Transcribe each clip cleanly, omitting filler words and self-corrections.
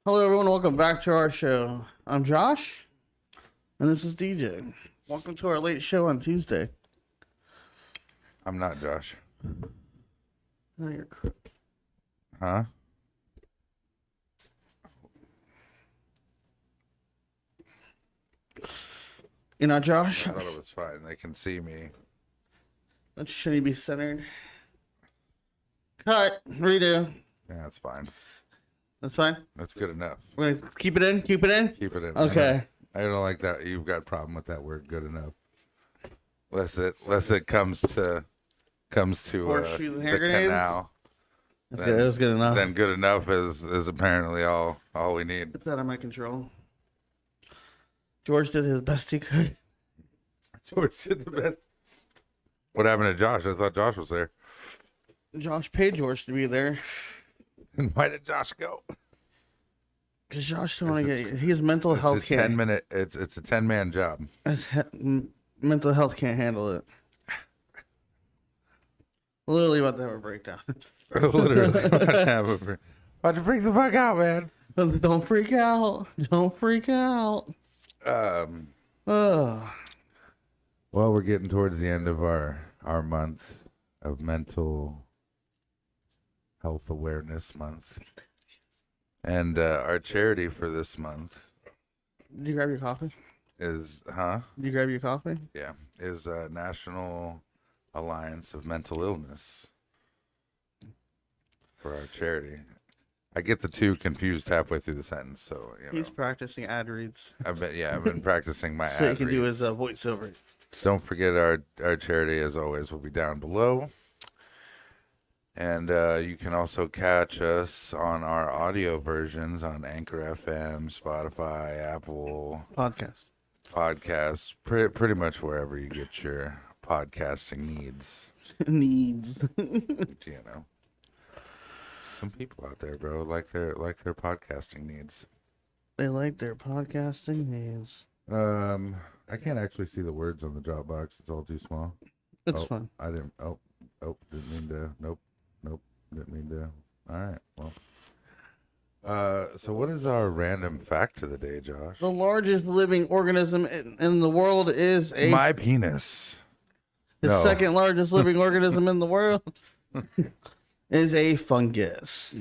Hello, everyone. Welcome back to our show. I'm Josh, and this is DJ. Welcome to our late show on Tuesday. I'm not Josh. Oh, you're Huh? not Josh. I thought it was fine. They can see me. That shouldn't be centered. Cut. Redo. Yeah, that's fine. That's fine. That's good enough. We're gonna keep it in. Keep it in. Keep it in. Okay. I don't like that. You've got a problem with that word, good enough. Unless it comes to Horseshoes and hand the grenades? canal. That's good. It was good enough. Then good enough is apparently all we need. It's out of my control. George did his best he could. George did the best. What happened to Josh? I thought Josh was there. Josh paid George to be there And why did Josh go? because Josh don't want to get. His mental health It's a can't. 10-minute. It's a 10-man job. Mental health can't handle it. Literally about to have a breakdown. Literally. About to freak the fuck out, man. Don't freak out. Don't freak out. Oh. Well, we're getting towards the end of our month of mental health awareness month. And our charity for this month Did you grab your coffee? is, Did you grab your coffee? Yeah, is National Alliance of Mental Illness for our charity. I get the two confused halfway through the sentence, so, He's practicing ad reads. I've been practicing my So he ad can do reads. his voiceover. Don't forget our charity, as always, will be down below. And you can also catch us on our audio versions on Anchor FM, Spotify, Apple Podcast. Podcasts, pretty much wherever you get your podcasting needs. Needs. You know, some people out there, bro, like their podcasting needs. They like their podcasting needs. I can't actually see the words on the Dropbox. It's all too small. It's fun. I didn't. Didn't mean to. Nope. Didn't mean to. All right. Well. So what is our random fact of the day, Josh? The largest living organism in the world is My penis. the No. second largest living organism in the world is a fungus.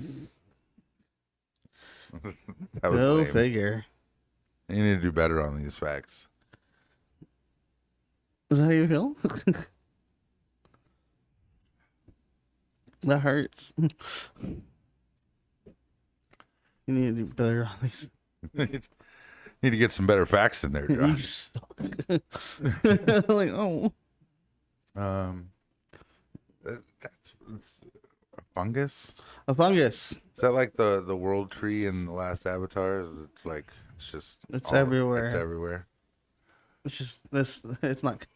That was Go lame. figure. You need to do better on these facts. Is that how you feel? That hurts. You need to do better on these. Need to get some better facts in there, You Josh. suck. Like, oh. That's a fungus. A fungus. Is that like the world tree in the last Avatar? Is it like it's Everywhere. It's everywhere. It's just this. It's not.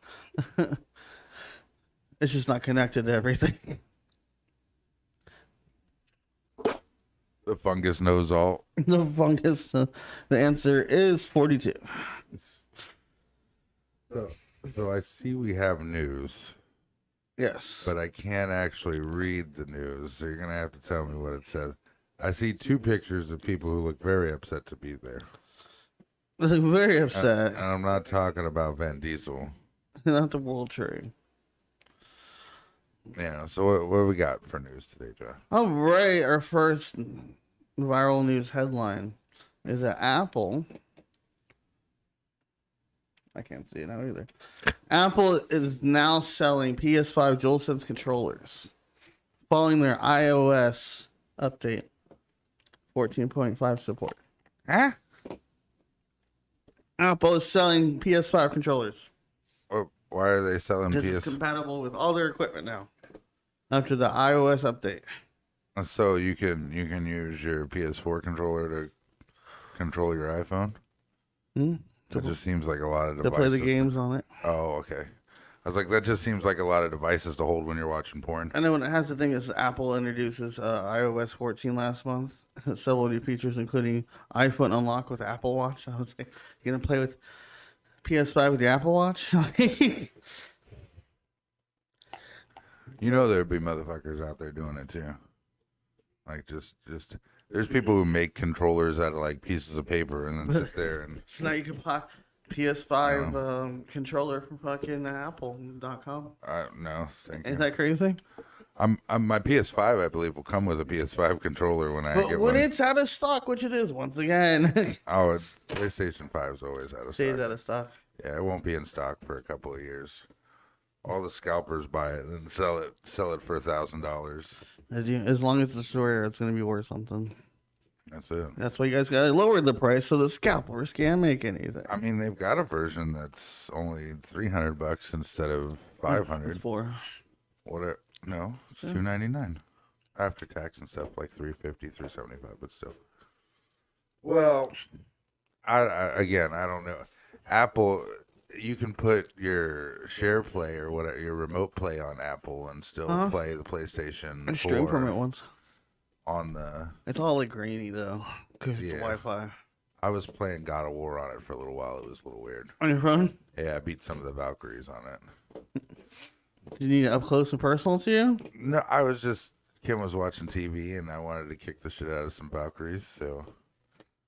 It's just not connected to everything. The fungus knows all. The fungus. The answer is 42. So I see we have news, Yes. but I can't actually read the news. So you're gonna have to tell me what it says. I see two pictures of people who look very upset to be there. Very upset. And I'm not talking about Van Diesel. Not the World Trade. Yeah. So what do we got for news today, Josh? All right. Our first viral news headline is that Apple. I can't see it now either. Apple is now selling PS5 DualSense controllers following their iOS update 14.5 support. Huh? Apple is selling PS5 controllers. Why are they selling This is compatible with all their equipment now after the iOS update. So you can use your PS4 controller to control your iPhone? That just seems like a lot of To devices. play the games on it. Oh, okay. I was like, that just seems like a lot of devices to hold when you're watching porn. I know when it has the thing is Apple introduces iOS 14 last month. Several new features, including iPhone unlock with Apple Watch. I was like, you gonna play with PS5 with your Apple Watch? You know there'd be motherfuckers out there doing it too. Like just There's people who make controllers out of like pieces of paper and then sit there and. So now you can buy PS5 controller from fucking Apple.com. No, thank you. Ain't that crazy? My PS5, I believe, will come with a PS5 controller when I But get when one. it's out of stock, which it is once again, Oh, PlayStation 5 is always out of stays stock. out of stock. Yeah, it won't be in stock for a couple of years. All the scalpers buy it and sell it for $1,000. As long as it's rare, it's gonna be worth something. That's it. That's why you guys gotta lower the price so the scalpers can't make anything. I mean, they've got a version that's only $300 instead of $500. It's for What? No, it's $299 after tax and stuff, like $350, $375, but still. Well, I don't know. Apple, you can put your share play or whatever, your remote play on Apple and still play the PlayStation and stream 4 from it once. on the. It's all like grainy though, cause it's Yeah. Wi-Fi. I was playing God of War on it for a little while. It was a little weird. On your phone? Yeah, I beat some of the Valkyries on it. Do you need it up close and personal to you? No, Kim was watching TV and I wanted to kick the shit out of some Valkyries, so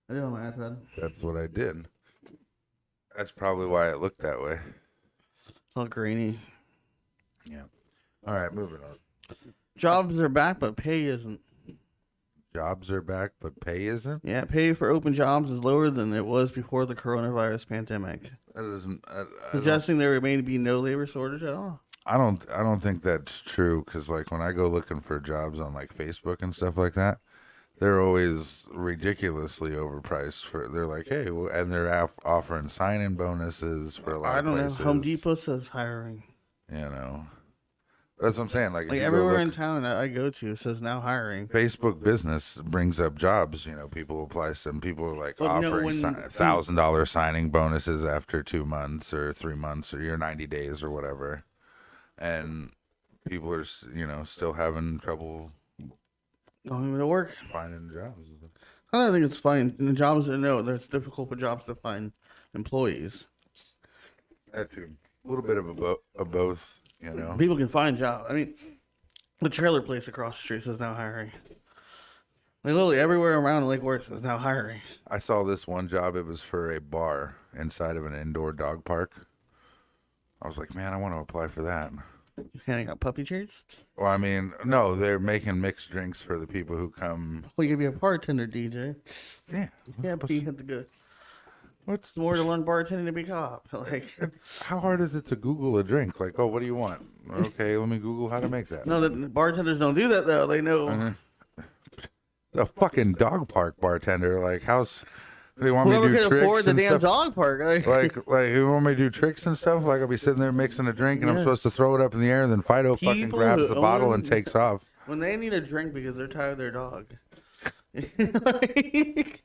I do on my iPad. that's what I did. That's probably why it looked that way. It's all grainy. Yeah. All right, moving on. Jobs are back, but pay isn't. Jobs are back, but pay isn't. Yeah, pay for open jobs is lower than it was before the coronavirus pandemic, That isn't. suggesting there may be no labor shortage at all. I don't think that's true because like when I go looking for jobs on like Facebook and stuff like that, they're always ridiculously overpriced. They're like, hey, and they're offering sign-in bonuses for a lot I of don't places. know. Home Depot says hiring. You know, that's what I'm saying. Like, if you go everywhere in look- town that I go to says now hiring. Facebook business brings up jobs. You know, people apply. Some people are like Well, you know, offering when- $1,000 signing bonuses after 2 months or 3 months or your 90 days or whatever, and people are still having trouble Going to work. finding jobs. I don't think it's fine. The jobs, no, it's difficult for jobs to find employees. That too. A little bit of both. You know. People can find jobs. I mean, the trailer place across the street says now hiring. Like literally everywhere around Lake Worth is now hiring. I saw this one job. It was for a bar inside of an indoor dog park. I was like, man, I want to apply for that. Handing out puppy treats. Well, I mean, no, they're making mixed drinks for the people who come. Well, you could be a bartender, DJ. Yeah. Yeah, but you have to go. What's It's more to learn bartending to be a cop. Like, How hard is it to Google a drink? Like, oh, what do you want? Okay, let me Google how to make that. no, the bartenders don't do that though. They know. The fucking dog park bartender, like, they want me Whoever to do can afford tricks the and damn stuff. dog park. Like, you want me to do tricks and stuff? Like, I'll be sitting there mixing a drink and I'm supposed to throw it up in the air, and then Fido fucking People grabs who the bottle own- and takes off. when they need a drink because they're tired of their dog. Like,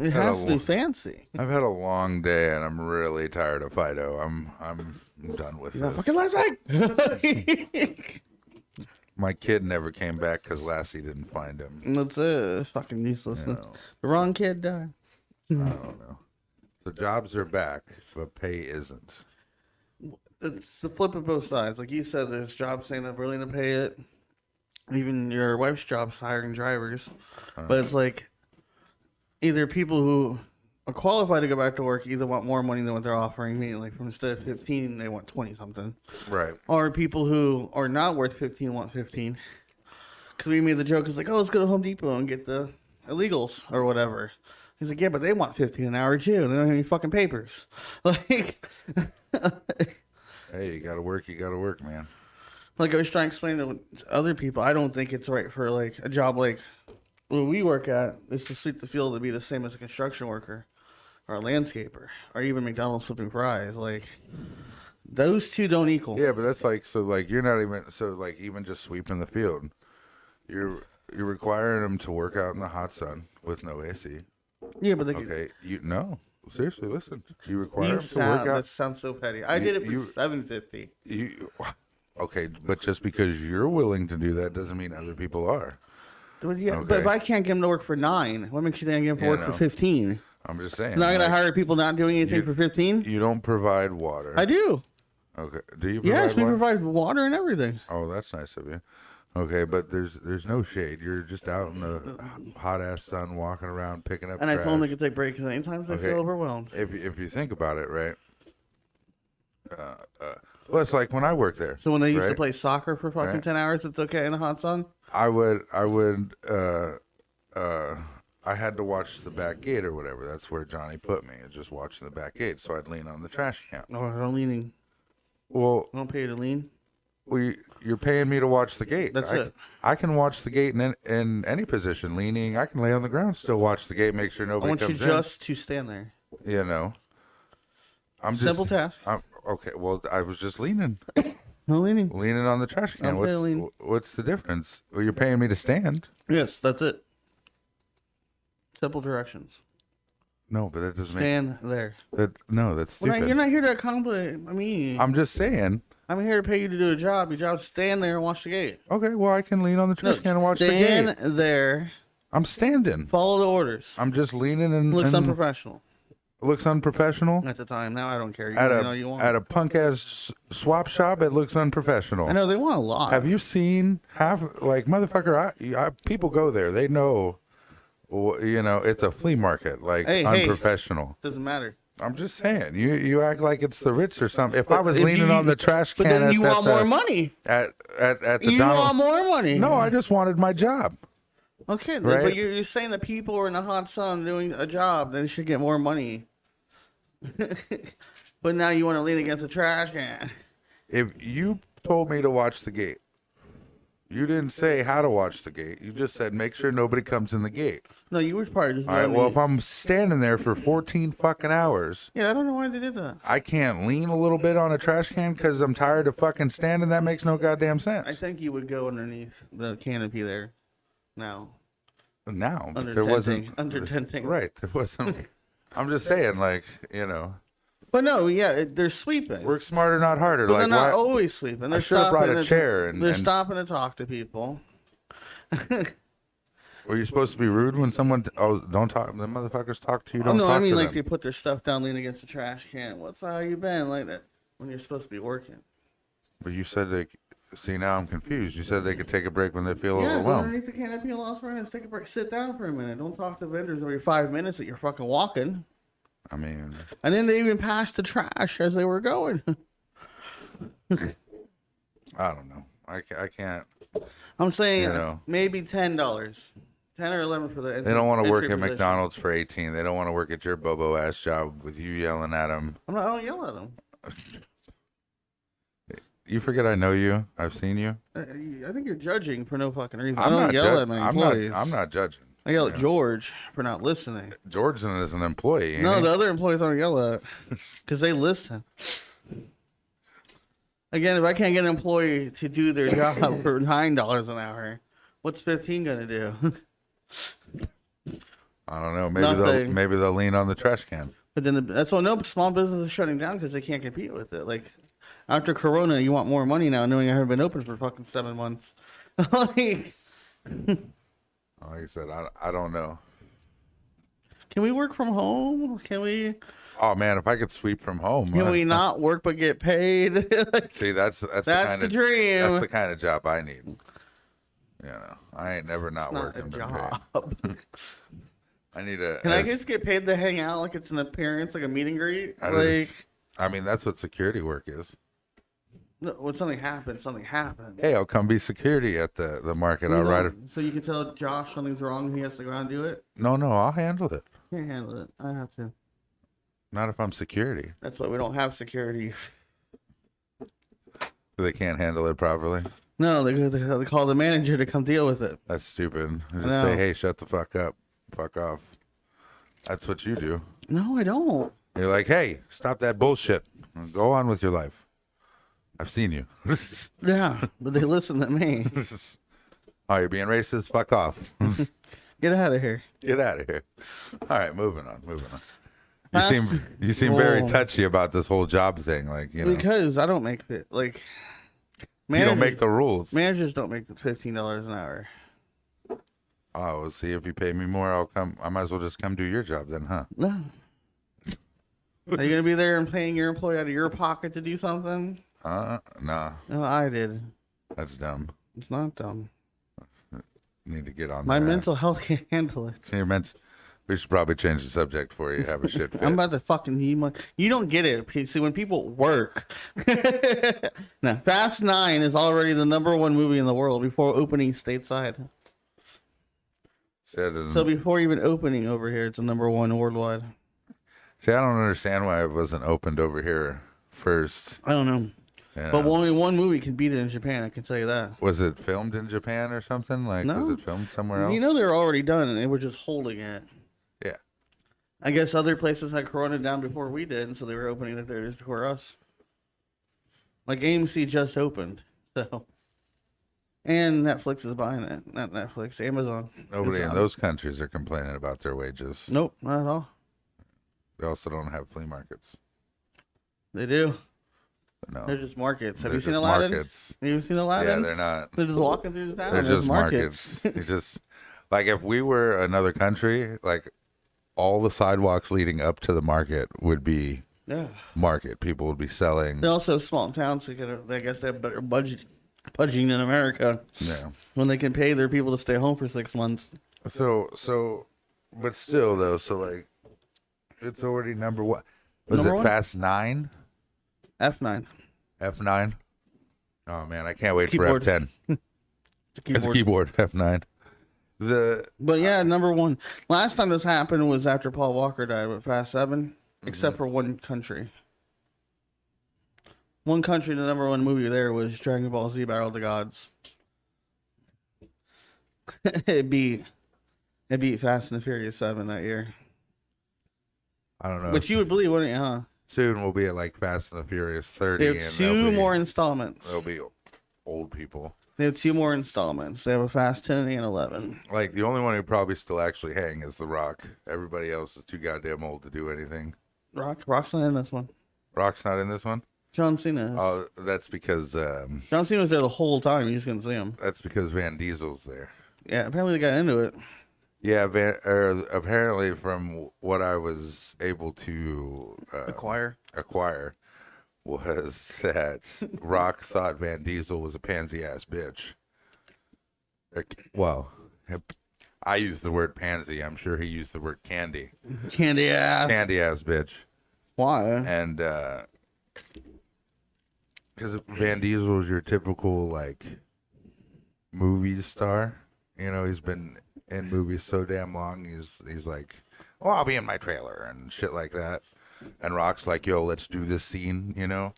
it has to be fancy. I've had a long day and I'm really tired of Fido. I'm done with Not this. fucking Lassie. My kid never came back because Lassie didn't find him. That's fucking useless. You know, The wrong kid died. I don't know. So jobs are back, but pay isn't. It's the flip of both sides. Like you said, there's jobs saying they're willing to pay it. Even your wife's job's hiring drivers. But it's like either people who are qualified to go back to work either want more money than what they're offering me. Like from instead of 15, they want 20 something. Right. Or people who are not worth 15 want 15. Because we made the joke, it's like, oh, let's go to Home Depot and get the illegals or whatever. He's like, yeah, but they want 15 an hour too. They don't have any fucking papers. Like, Hey, you gotta work, man. like I was trying to explain to other people, I don't think it's right for like a job like where we work at is to sweep the field to be the same as a construction worker or a landscaper or even McDonald's flipping fries. Like, those two don't equal. Yeah, but that's like, so like you're not even, so like even just sweeping the field, you're requiring them to work out in the hot sun with no AC. Yeah, but they Okay, no, seriously, listen. You require you them to work that out. sounds so petty. I did it for you- $7.50. Okay, but just because you're willing to do that doesn't mean other people are. But yeah, but Okay. if I can't get them to work for 9, what makes you think I can get them to Yeah, work no. for 15? I'm just saying. I'm not gonna like, hire people not doing anything for 15. You don't provide water. I do. Okay. Do you provide Yes, we water? provide water and everything. Oh, that's nice of you. Okay, but there's no shade. You're just out in the hot ass sun, walking around, picking up. And trash. I told them they could take breaks anytime they feel overwhelmed. If you think about it, right? Well, it's like when I worked there. So when they used to play soccer for fucking 10 hours, it's okay in the hot sun? I had to watch the back gate or whatever. That's where Johnny put me. Just watching the back gate, so I'd lean on the trash can. Oh, I'm leaning. Well, I don't pay you to lean. Well, you're paying me to watch the gate. That's it. I can watch the gate in any position, leaning. I can lay on the ground, still watch the gate, make sure nobody comes in. I want you just to stand there. You know. Simple task. Okay, well, I was just leaning. No leaning. Leaning on the trash can. What's the difference? Well, you're paying me to stand. Yes, that's it. Simple directions. No, but that doesn't stand there. No, that's stupid. You're not here to accomplish me. I'm just saying. I'm here to pay you to do a job. Your job's stand there and watch the gate. Okay, well, I can lean on the trash can and watch the gate. Stand there. I'm standing. Follow the orders. I'm just leaning and... Looks unprofessional. Looks unprofessional? At the time. Now I don't care. You want. At a punk-ass swap shop, it looks unprofessional. I know, they want a lot. Have you seen motherfucker, people go there. They know, it's a flea market, unprofessional. Doesn't matter. I'm just saying, you act like it's the Ritz or something. If I was leaning on the trash can, but then you want more money. At the you want more money. No, I just wanted my job. Okay, right? But you're saying that people are in the hot sun doing a job, they should get more money. But now you want to lean against a trash can. If you told me to watch the gate, you didn't say how to watch the gate. You just said make sure nobody comes in the gate. No, you were probably just. All right. Well, if I'm standing there for 14 fucking hours. Yeah, I don't know why they did that. I can't lean a little bit on a trash can because I'm tired of fucking standing. That makes no goddamn sense. I think you would go underneath the canopy there. Now, but there wasn't under tenting. Right. There wasn't. I'm just saying, But no, yeah, they're sleeping. Work smarter, not harder. But they're not always sleeping. I should have brought a chair. They're stopping to talk to people. Were you supposed to be rude when someone? Don't talk. The motherfuckers talk to you. Don't talk I mean, to like them. they put their stuff down, lean against the trash can. How you been? Like that when you're supposed to be working. But you said see, now I'm confused. You said they could take a break when they feel go overwhelmed. underneath the canopy and lost minutes. Take a break. Sit down for a minute. Don't talk to vendors every 5 minutes that you're fucking walking. I mean, and then they even passed the trash as they were going. I don't know. I can't. I'm saying maybe $10, 10 or 11 for the. They don't want to work at McDonald's for 18. They don't want to work at your bobo ass job with you yelling at them. I don't yell at them. You forget I know you. I've seen you. I think you're judging for no fucking reason. I don't yell at my employees. I'm not judging. I yell at George for not listening. George is an employee. No, the other employees don't yell at because they listen. Again, if I can't get an employee to do their job for $9 an hour, what's 15 gonna do? I don't know. Maybe they'll lean on the trash can. But then that's why small business is shutting down because they can't compete with it. Like after Corona, you want more money now, knowing I haven't been open for fucking 7 months. Like I said, I don't know. Can we work from home? Can we? Oh man, if I could sweep from home. Can we not work but get paid? See, that's the dream. That's the kind of job I need. I ain't never not working. It's not a job. I need a. Can I just get paid to hang out like it's an appearance, like a meet and greet? I mean, that's what security work is. No, when something happens, something happens. Hey, I'll come be security at the market. I'll ride it. So you can tell Josh something's wrong and he has to go out and do it? No, I'll handle it. Can't handle it. I have to. Not if I'm security. That's why we don't have security. They can't handle it properly? No, they call the manager to come deal with it. That's stupid. Just say, hey, shut the fuck up. Fuck off. That's what you do. No, I don't. You're like, hey, stop that bullshit. Go on with your life. I've seen you. Yeah, but they listen to me. Oh, you're being racist? Fuck off. Get out of here. Get out of here. All right, moving on. You seem very touchy about this whole job thing, Because I don't make it. You don't make the rules. Managers don't make the $15 an hour. Oh, well, see, if you pay me more, I'll come. I might as well just come do your job then, huh? No. Are you gonna be there and paying your employee out of your pocket to do something? Nah. No, I did. That's dumb. It's not dumb. Need to get on My their mental ass. health can't handle it. We should probably change the subject for you. Have a shit fit. I'm about to fucking you don't get it. See, when people work, now Fast 9 is already the #1 movie in the world before opening stateside. So before even opening over here, it's the #1 worldwide. See, I don't understand why it wasn't opened over here first. I don't know. Yeah. But only one movie can beat it in Japan, I can tell you that. Was it filmed in Japan or something? Like, No. was it filmed somewhere else? You know they were already done and they were just holding it. Yeah. I guess other places had Corona down before we did, and so they were opening it there just before us. Like AMC just opened, so. And Netflix is buying it. Not Netflix, Amazon. Nobody in those countries are complaining about their wages. Nope, not at all. They also don't have flea markets. They do. No. They're just markets. Have They're you seen just Aladdin? markets. Have you seen Aladdin? Yeah, they're not. They're just walking through the town. They're There's just markets. You just like if we were another country, like all the sidewalks leading up to the market would be Yeah. market. People would be selling. They're also small towns, so I guess they have better budgeting in America Yeah. when they can pay their people to stay home for 6 months. So, but still though, so like, it's already number one. Was Number it one? Fast 9? F9. F9? Oh man, I can't wait Keyboard. for F10. It's a keyboard. It's a keyboard, F9. But yeah, #1. Last time this happened was after Paul Walker died with Fast 7, except for one country. One country, the #1 movie there was Dragon Ball Z Battle of the Gods. it beat Fast and the Furious 7 that year. I don't know. Which you would believe, wouldn't you, huh? Soon we'll be at like Fast and the Furious 30. They have and 2 more installments. They'll be old people. They have 2 more installments. They have a Fast 10 and 11. Like the only one who probably still actually hang is The Rock. Everybody else is too goddamn old to do anything. Rock's not in this one. Rock's not in this one? John Cena. Oh, that's because John Cena was there the whole time. You just couldn't see him. that's because Van Diesel's there. Yeah, apparently they got into it. Yeah, apparently from what I was able to Acquire. was that Rock thought Van Diesel was a pansy ass bitch. Well, I used the word pansy. I'm sure he used the word candy. Candy ass. Candy ass bitch. Why? And because Van Diesel was your typical like movie star. You know, he's been in movies so damn long. He's like, oh, I'll be in my trailer and shit like that. And Rock's like, yo, let's do this scene. You know,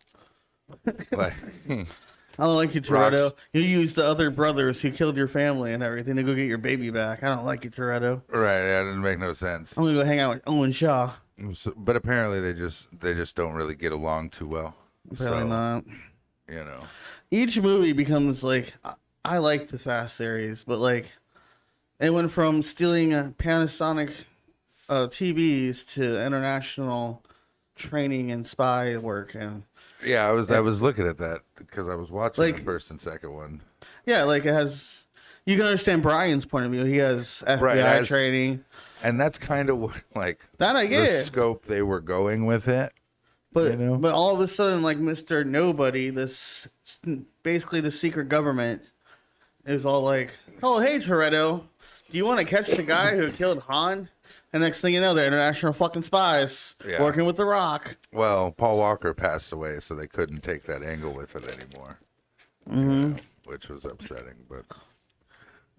like. I don't like you, Toretto. You used the other brothers who killed your family and everything to go get your baby back. I don't like you, Toretto. Right, that didn't make no sense. I'm gonna go hang out with Owen Shaw. But apparently they just don't really get along too well. Apparently not. You know. Each movie becomes like, I like the Fast series, but like, it went from stealing Panasonic TVs to international training and spy work, and Yeah, I was looking at that because I was watching Like- the first and second one. yeah, like it has. You can understand Brian's point of view. He has FBI training. And that's kind of what, like, That I the get. scope they were going with it. But you know? but all of a sudden, like Mr. Nobody, this basically the secret government is all like, "Oh, hey Toretto, do you want to catch the guy who killed Han?" And next thing you know, they're international fucking spies Yeah. working with The Rock. Well, Paul Walker passed away, so they couldn't take that angle with it anymore. You know, which was upsetting. But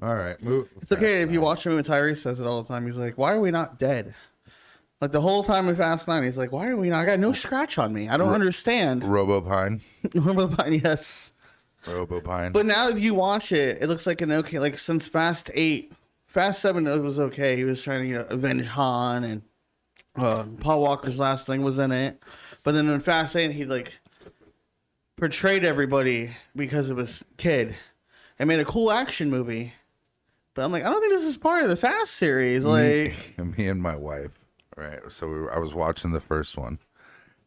all right, move. It's okay if you watch him. Tyrese says it all the time. He's like, "Why are we not dead?" Like the whole time in Fast 9, he's like, "Why are we not? I got no scratch on me. I don't understand." Robopine. Yes. Robopine. But now if you watch it, it looks like an okay, like since Fast 8, Fast 7 it was okay. He was trying to avenge Han, and Paul Walker's last thing was in it. But then in Fast 8, he like portrayed everybody because of his kid and made a cool action movie. But I'm like, I don't think this is part of the Fast series. Like, me and my wife, right? So I was watching the first one,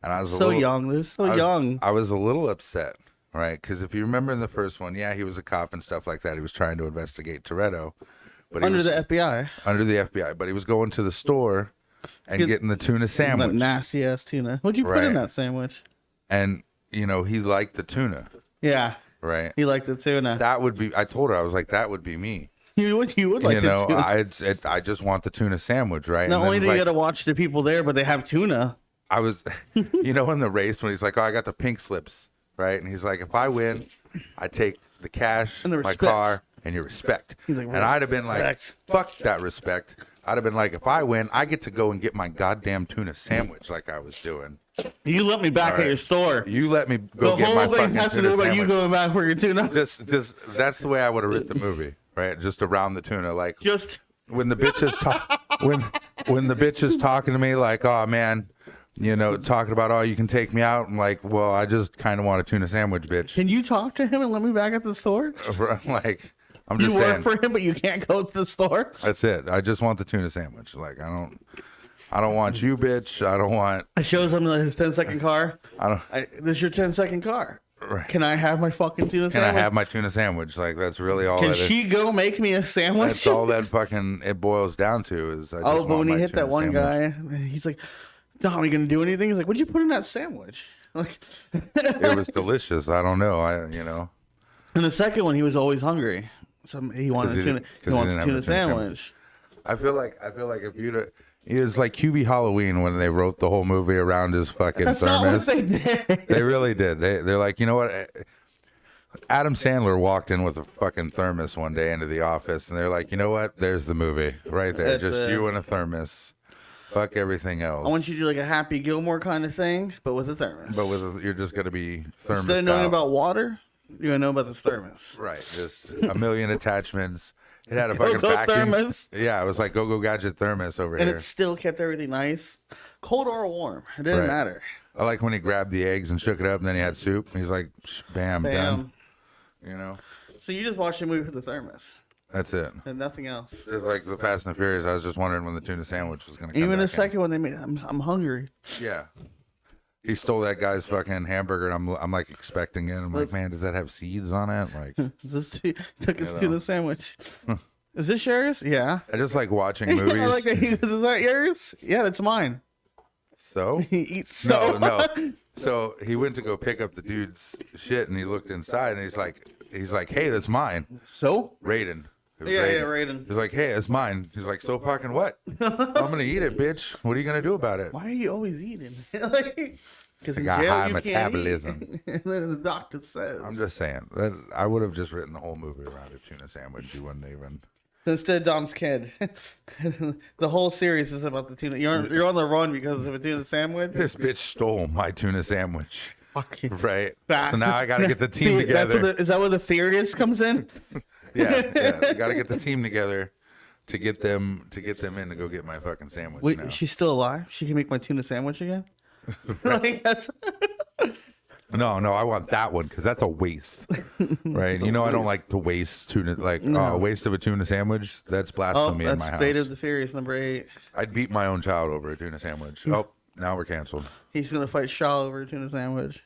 and I was so young. This is so young. I was a little upset, right? Because if you remember in the first one, yeah, he was a cop and stuff like that. He was trying to investigate Toretto, but he Under was, the FBI. Under the FBI, but he was going to the store and getting the tuna That sandwich, nasty ass tuna. What'd you put in Right. that sandwich? and you know he liked the tuna, Yeah. right? You like the tuna. That would be. I told her I was like, that would be me. You would like the tuna. I just want the tuna sandwich, right? Not only do you got to watch the people there, but they have tuna. I was, in the race when he's like, oh, I got the pink slips, right? And he's like, if I win, I take the cash, And the my respect. car, and your respect. He's like, and I'd have been like, respect. fuck that respect. I'd have been like, if I win, I get to go and get my goddamn tuna sandwich like I was doing. You let me back at your store. You let me go The get my whole thing fucking has to tuna do about sandwich. you going back for your tuna. Just that's the way I would have written the movie, right? Just around the tuna, like Just when the bitches talk, when the bitch is talking to me, like, oh man, talking about, oh, you can take me out. I'm like, well, I just kind of want a tuna sandwich, bitch. can you talk to him and let me back at the store? Like, I'm You just work saying. for him, but you can't go to the store. That's it. I just want the tuna sandwich. Like, I don't want you, bitch. I don't want. I shows him his 10-second car. This is your 10-second car. Right. Can I have my fucking tuna Can sandwich? I have my tuna sandwich? Like, that's really all. Can that is. she go make me a sandwich? That's all that fucking it boils down to is. I just Oh, but want when he my hit that tuna one sandwich. guy, he's like, Dom, are you going to do anything? He's like, what'd you put in that sandwich? Like, It was delicious. I don't know. And the second one, he was always hungry. So he wanted a tuna. He wants a tuna sandwich. I feel like if you'd it was like QB Halloween when they wrote the whole movie around his fucking That's not what thermos. they did. They really did. They're like, you know what? Adam Sandler walked in with a fucking thermos one day into the office, and they're like, you know what? There's the movie right there. That's Just it. you and a thermos. Fuck everything else. I want you to do like a Happy Gilmore kind of thing, but with a thermos. But you're just gonna be thermos. Instead of knowing about water, you're gonna know about this thermos. Right, just a million attachments. It had a fucking Go-go vacuum. thermos. Yeah, it was like go gadget thermos over And here. it still kept everything nice, cold or warm. It didn't Right. matter. I like when he grabbed the eggs and shook it up, and then he had soup. He's like, bam, done. Bam. So you just watched a movie with the thermos That's it. and nothing else. Just like the Fast and the Furious, I was just wondering when the tuna sandwich was gonna come. Even the back in. second one they made, I'm hungry. Yeah. He stole that guy's fucking hamburger, and I'm like expecting it. I'm like, man, does that have seeds on it? Like, Took his tuna sandwich. Is this yours? Yeah. I just like watching movies. I like that. He goes, is that yours? Yeah, that's mine. So He eats so no. So he went to go pick up the dude's shit, and he looked inside, and he's like, hey, that's mine. So? Raiden. It was Yeah, Raiden. He's like, hey, it's mine. He's like, so fucking what? I'm gonna eat it, bitch. What are you gonna do about it? Why are you always eating? Because I in got jail high you metabolism. can't eat. And then the doctor says. I'm just saying that I would have just written the whole movie around a tuna sandwich. You wouldn't even. Instead, Dom's kid. The whole series is about the tuna. You're on the run because of a tuna sandwich. This bitch stole my tuna sandwich. Fucking Right. back. So now I got to get the team together. Is that where the furious comes in? Yeah. I got to get the team together to get them in to go get my fucking sandwich. Wait, now. she's still alive? She can make my tuna sandwich again? Like, that's... No, I want that one because that's a waste. Right. You know I don't like to waste tuna. Like a waste of a tuna sandwich. That's Oh, blasphemy in my that's house. Fate of the Furious number 8. I'd beat my own child over a tuna sandwich. Oh, now we're canceled. He's gonna fight Shaw over a tuna sandwich.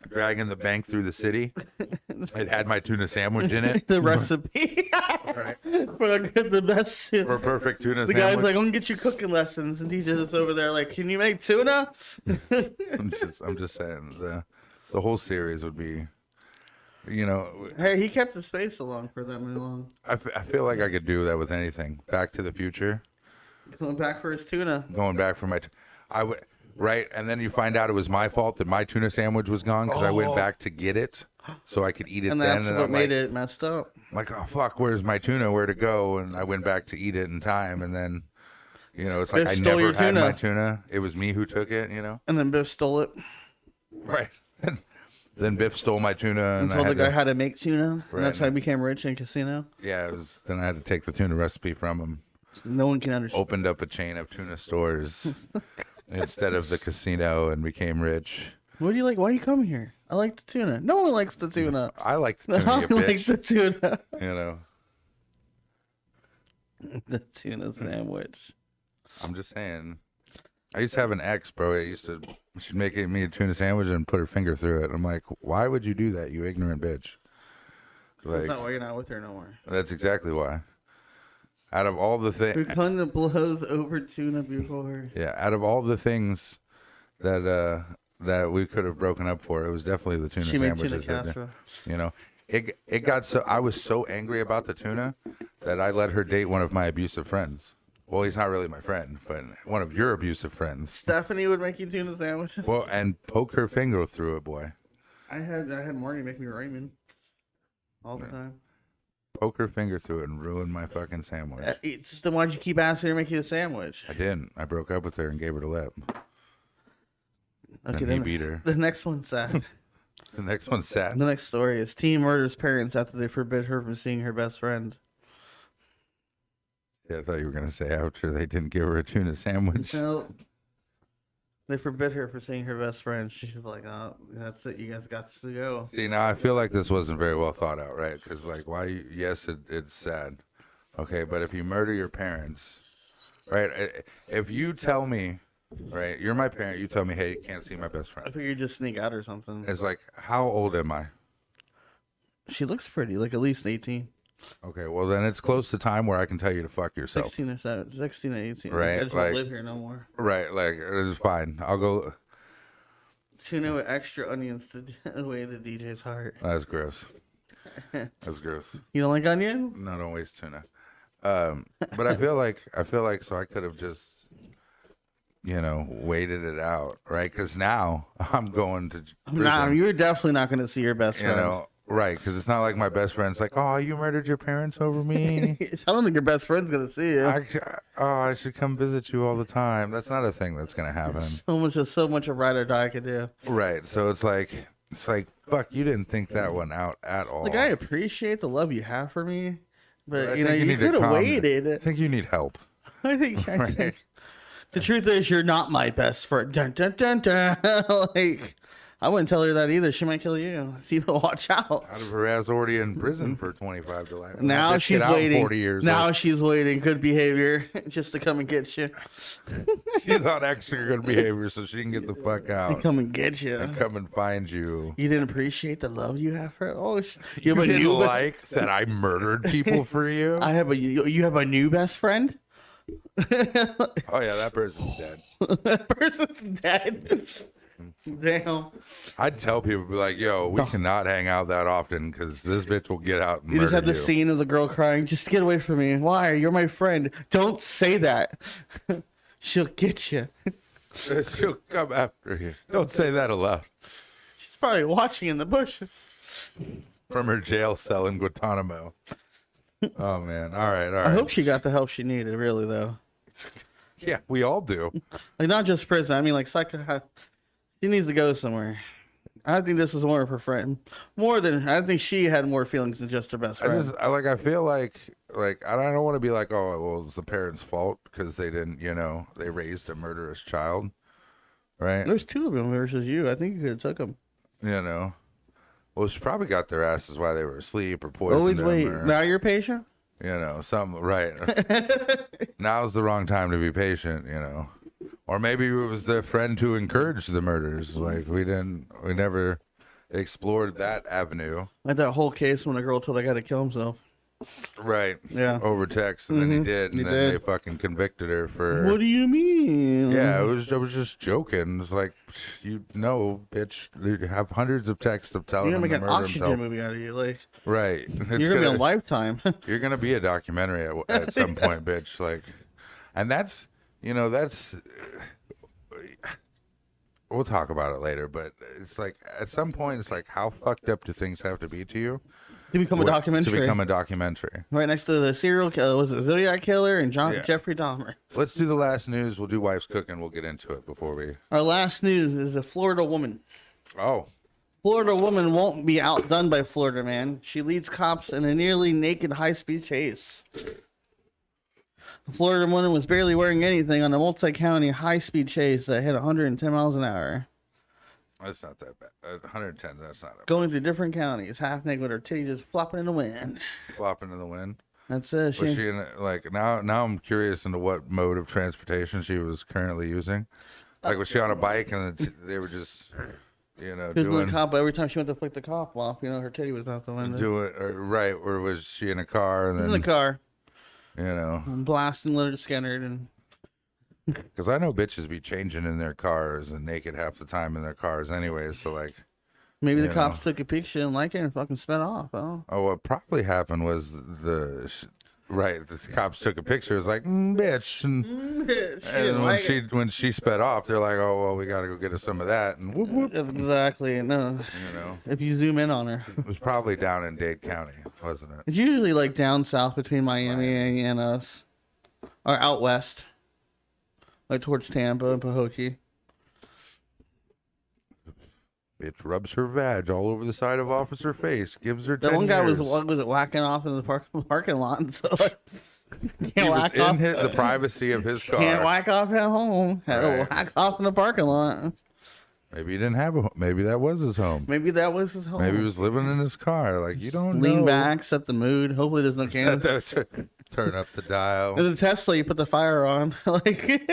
Dragging the bank through the city. It had my tuna sandwich in it. The recipe Right. for the best. For a perfect tuna The sandwich. guy's like, I'm gonna get you cooking lessons, and teaches us over there like, can you make tuna? I'm just saying the whole series would be, Hey, he kept the space along for that long. I feel like I could do that with anything. Back to the Future, Going back for his tuna. going back for my, I would, right, and then you find out it was my fault that my tuna sandwich was gone because I went back to get it so I could eat it And then. that's And what I'm made like, it messed up. like, oh fuck, where's my tuna? Where to go? And I went back to eat it in time, and then, it's like Biff I stole never your had tuna. my tuna. It was me who took it. And then Biff stole it. Right. Then Biff stole my tuna, And and I told the had guy to, how to make tuna. Right. And that's how he became rich in casino. yeah, then I had to take the tuna recipe from him. No one can understand. Opened up a chain of tuna stores instead of the casino and became rich. What do you like? Why you come here? I like the tuna. No one likes the tuna. I like the tuna, I you like bitch. the tuna. The tuna sandwich. I'm just saying. I used to have an ex, bro. She'd make me a tuna sandwich and put her finger through it. I'm like, why would you do that, you ignorant bitch? That's Like, not why you're not with her no more. that's exactly why. Out of all the We've things, done the blows over tuna before. yeah, out of all the things that that we could have broken up for. It was definitely the tuna She made tuna sandwiches. casserole. You know, it got so I was so angry about the tuna that I let her date one of my abusive friends. Well, he's not really my friend, but one of your abusive friends. Stephanie would make you tuna sandwiches. Well, and poke her finger through it, boy. I had Marty make me ramen all the time. Poke her finger through it and ruin my fucking sandwich. It's just then why'd you keep asking her to make you a sandwich? I didn't. I broke up with her and gave her the lip. Okay, And he beat her. The next one's sad. The next one's sad. The next story is teen murders parents after they forbid her from seeing her best friend. Yeah, I thought you were going to say after they didn't give her a tuna sandwich. No. They forbid her from seeing her best friend. She's like, oh, that's it. You guys got to go. See, now I feel like this wasn't very well thought out, right? Because, like, why? Yes, it's sad. Okay, but if you murder your parents, right? If you tell me, right, you're my parent, you tell me, hey, you can't see my best I friend. figured you'd just sneak out or something. It's like, how old am I? She looks pretty, like at least 18. Okay, well, then it's close to time where I can tell you to fuck yourself. 16 or 17, 16 or 18. Right, I just like- don't live here no more. Right, like, it's fine. I'll go. Tuna with extra onions to away the DJ's heart. That's gross. That's gross. You don't like onion? No, don't waste tuna. But I feel like so I could have just, waited it out, right? Because now I'm going to prison, Nah, you're definitely not going to see your best you friend. know, right? Because it's not like my best friend's like, oh, you murdered your parents over me. I don't think your best friend's going to see you. I should come visit you all the time. That's not a thing that's gonna happen, So much a ride or die could do. right? So it's like fuck, you didn't think that one out at all. Like, I appreciate the love you have for me, but, I you think you need to could have calm- waited. I think you need help. I think Right. the truth is you're not my best friend. Dun, dun, dun, dun. Like, I wouldn't tell her that either. She might kill you. You better watch out. Out of her ass already in prison for 25 to life. Now That bitch she's get out in waiting. 40 years. Now old. she's waiting. Good behavior, just to come and get you. She's on extra good behavior so she can get the fuck out. Come and get you. And come and find you. You didn't appreciate the love you have for her. Oh, You have a didn't new like that I murdered people for you? you have a new best friend. Oh yeah, that person's dead. That person's dead. Damn. I'd tell people, be like, yo, we cannot hang out that often because this bitch will get out and You murder just have the you. scene of the girl crying. Just get away from me. Why? You're my friend. Don't say that. She'll get you. She'll come after you. Don't say that aloud. She's probably watching in the bushes. From her jail cell in Guantanamo. Oh man. All right. I hope she got the help she needed, really, though. Yeah, we all do. Like, not just prison. I mean, like, she needs to go somewhere. I think this is more of her friend. I think she had more feelings than just her best friend. I feel like I don't want to be like, oh, well, it's the parents' fault because they didn't, they raised a murderous child, right? There's two of them versus you. I think you could have took them. Well, she probably got their asses while they were asleep or poisoned Always them. wait. Or, Now you're patient? something, right. Now's the wrong time to be patient, Or maybe it was the friend who encouraged the murders. Like, we never explored that avenue. Like that whole case when a girl told that guy to kill himself. Right. Yeah. Over text, and then he did, and He then did. they fucking convicted her for. What do you mean? Yeah, I was just joking. It's like, bitch, you have hundreds of texts of telling You're him gonna to make an murder oxygen himself. movie out of you. Like, Right. you're gonna be on Lifetime. You're gonna be a documentary at some point, bitch. Like, and that's. We'll talk about it later, but it's like at some point, it's like, how fucked up do things have to be to you To become a documentary. To become a documentary. Right next to the serial killer, was it Zodiac Killer and Yeah. Jeffrey Dahmer? Let's do the last news. We'll do Wife's Cooking. We'll get into it before we. Our last news is a Florida woman. Oh, Florida woman won't be outdone by Florida man. She leads cops in a nearly naked high-speed chase. The Florida woman was barely wearing anything on a multi-county high-speed chase that hit 110 miles an hour. that's not that bad. 110. That's not Going through different counties, half naked with her titty just flopping in the wind. flopping in the wind. That's it. Was she in now? Now I'm curious into what mode of transportation she was currently using. Like, was she on a bike and they were just, doing the cop, every time she went to flick the cop off, her titty was out the window. right? Or was she in a car and then In the car, blasting blasting, let her scattered, and Because I know bitches be changing in their cars and naked half the time in their cars anyway. So like, Maybe the you cops know. took a picture and like it and fucking sped off. Oh. Oh, what probably happened was right. The cops took a picture. It was like, bitch, and when she sped off, they're like, oh well, we got to go get us some of that, and whoop whoop. Exactly. No. You know, If you zoom in on her, it was probably down in Dade County, wasn't it? it's usually like down south between Miami and us, or out west, like towards Tampa and Pahokee. Bitch rubs her vag all over the side of officer face, gives her 10 That one guy years. was it whacking off in the parking lot, and so like, He was in the privacy of his car. Can't whack off at home. Had to whack off in the parking lot. Maybe he didn't have a. Maybe that was his home. Maybe that was his home. Maybe he was living in his car. Like you don't Lean know. back, set the mood. Hopefully there's no candles. Turn up the dial. In the Tesla, you put the fire on, like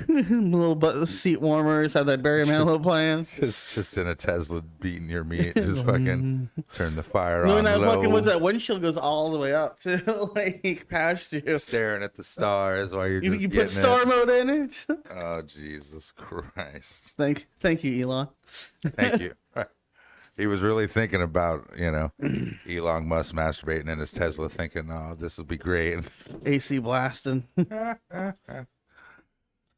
little seat warmers. Have that Barry Manilow playing. Just in a Tesla beating your meat. Just fucking turn the fire No, on that low. fucking was that windshield goes all the way up to like past you. Staring at the stars while you're just You getting put star it. mode in it. Oh Jesus Christ! Thank you, Elon. Thank you. He was really thinking about, Elon Musk masturbating in his Tesla, thinking, "Oh, this will be great." AC blasting.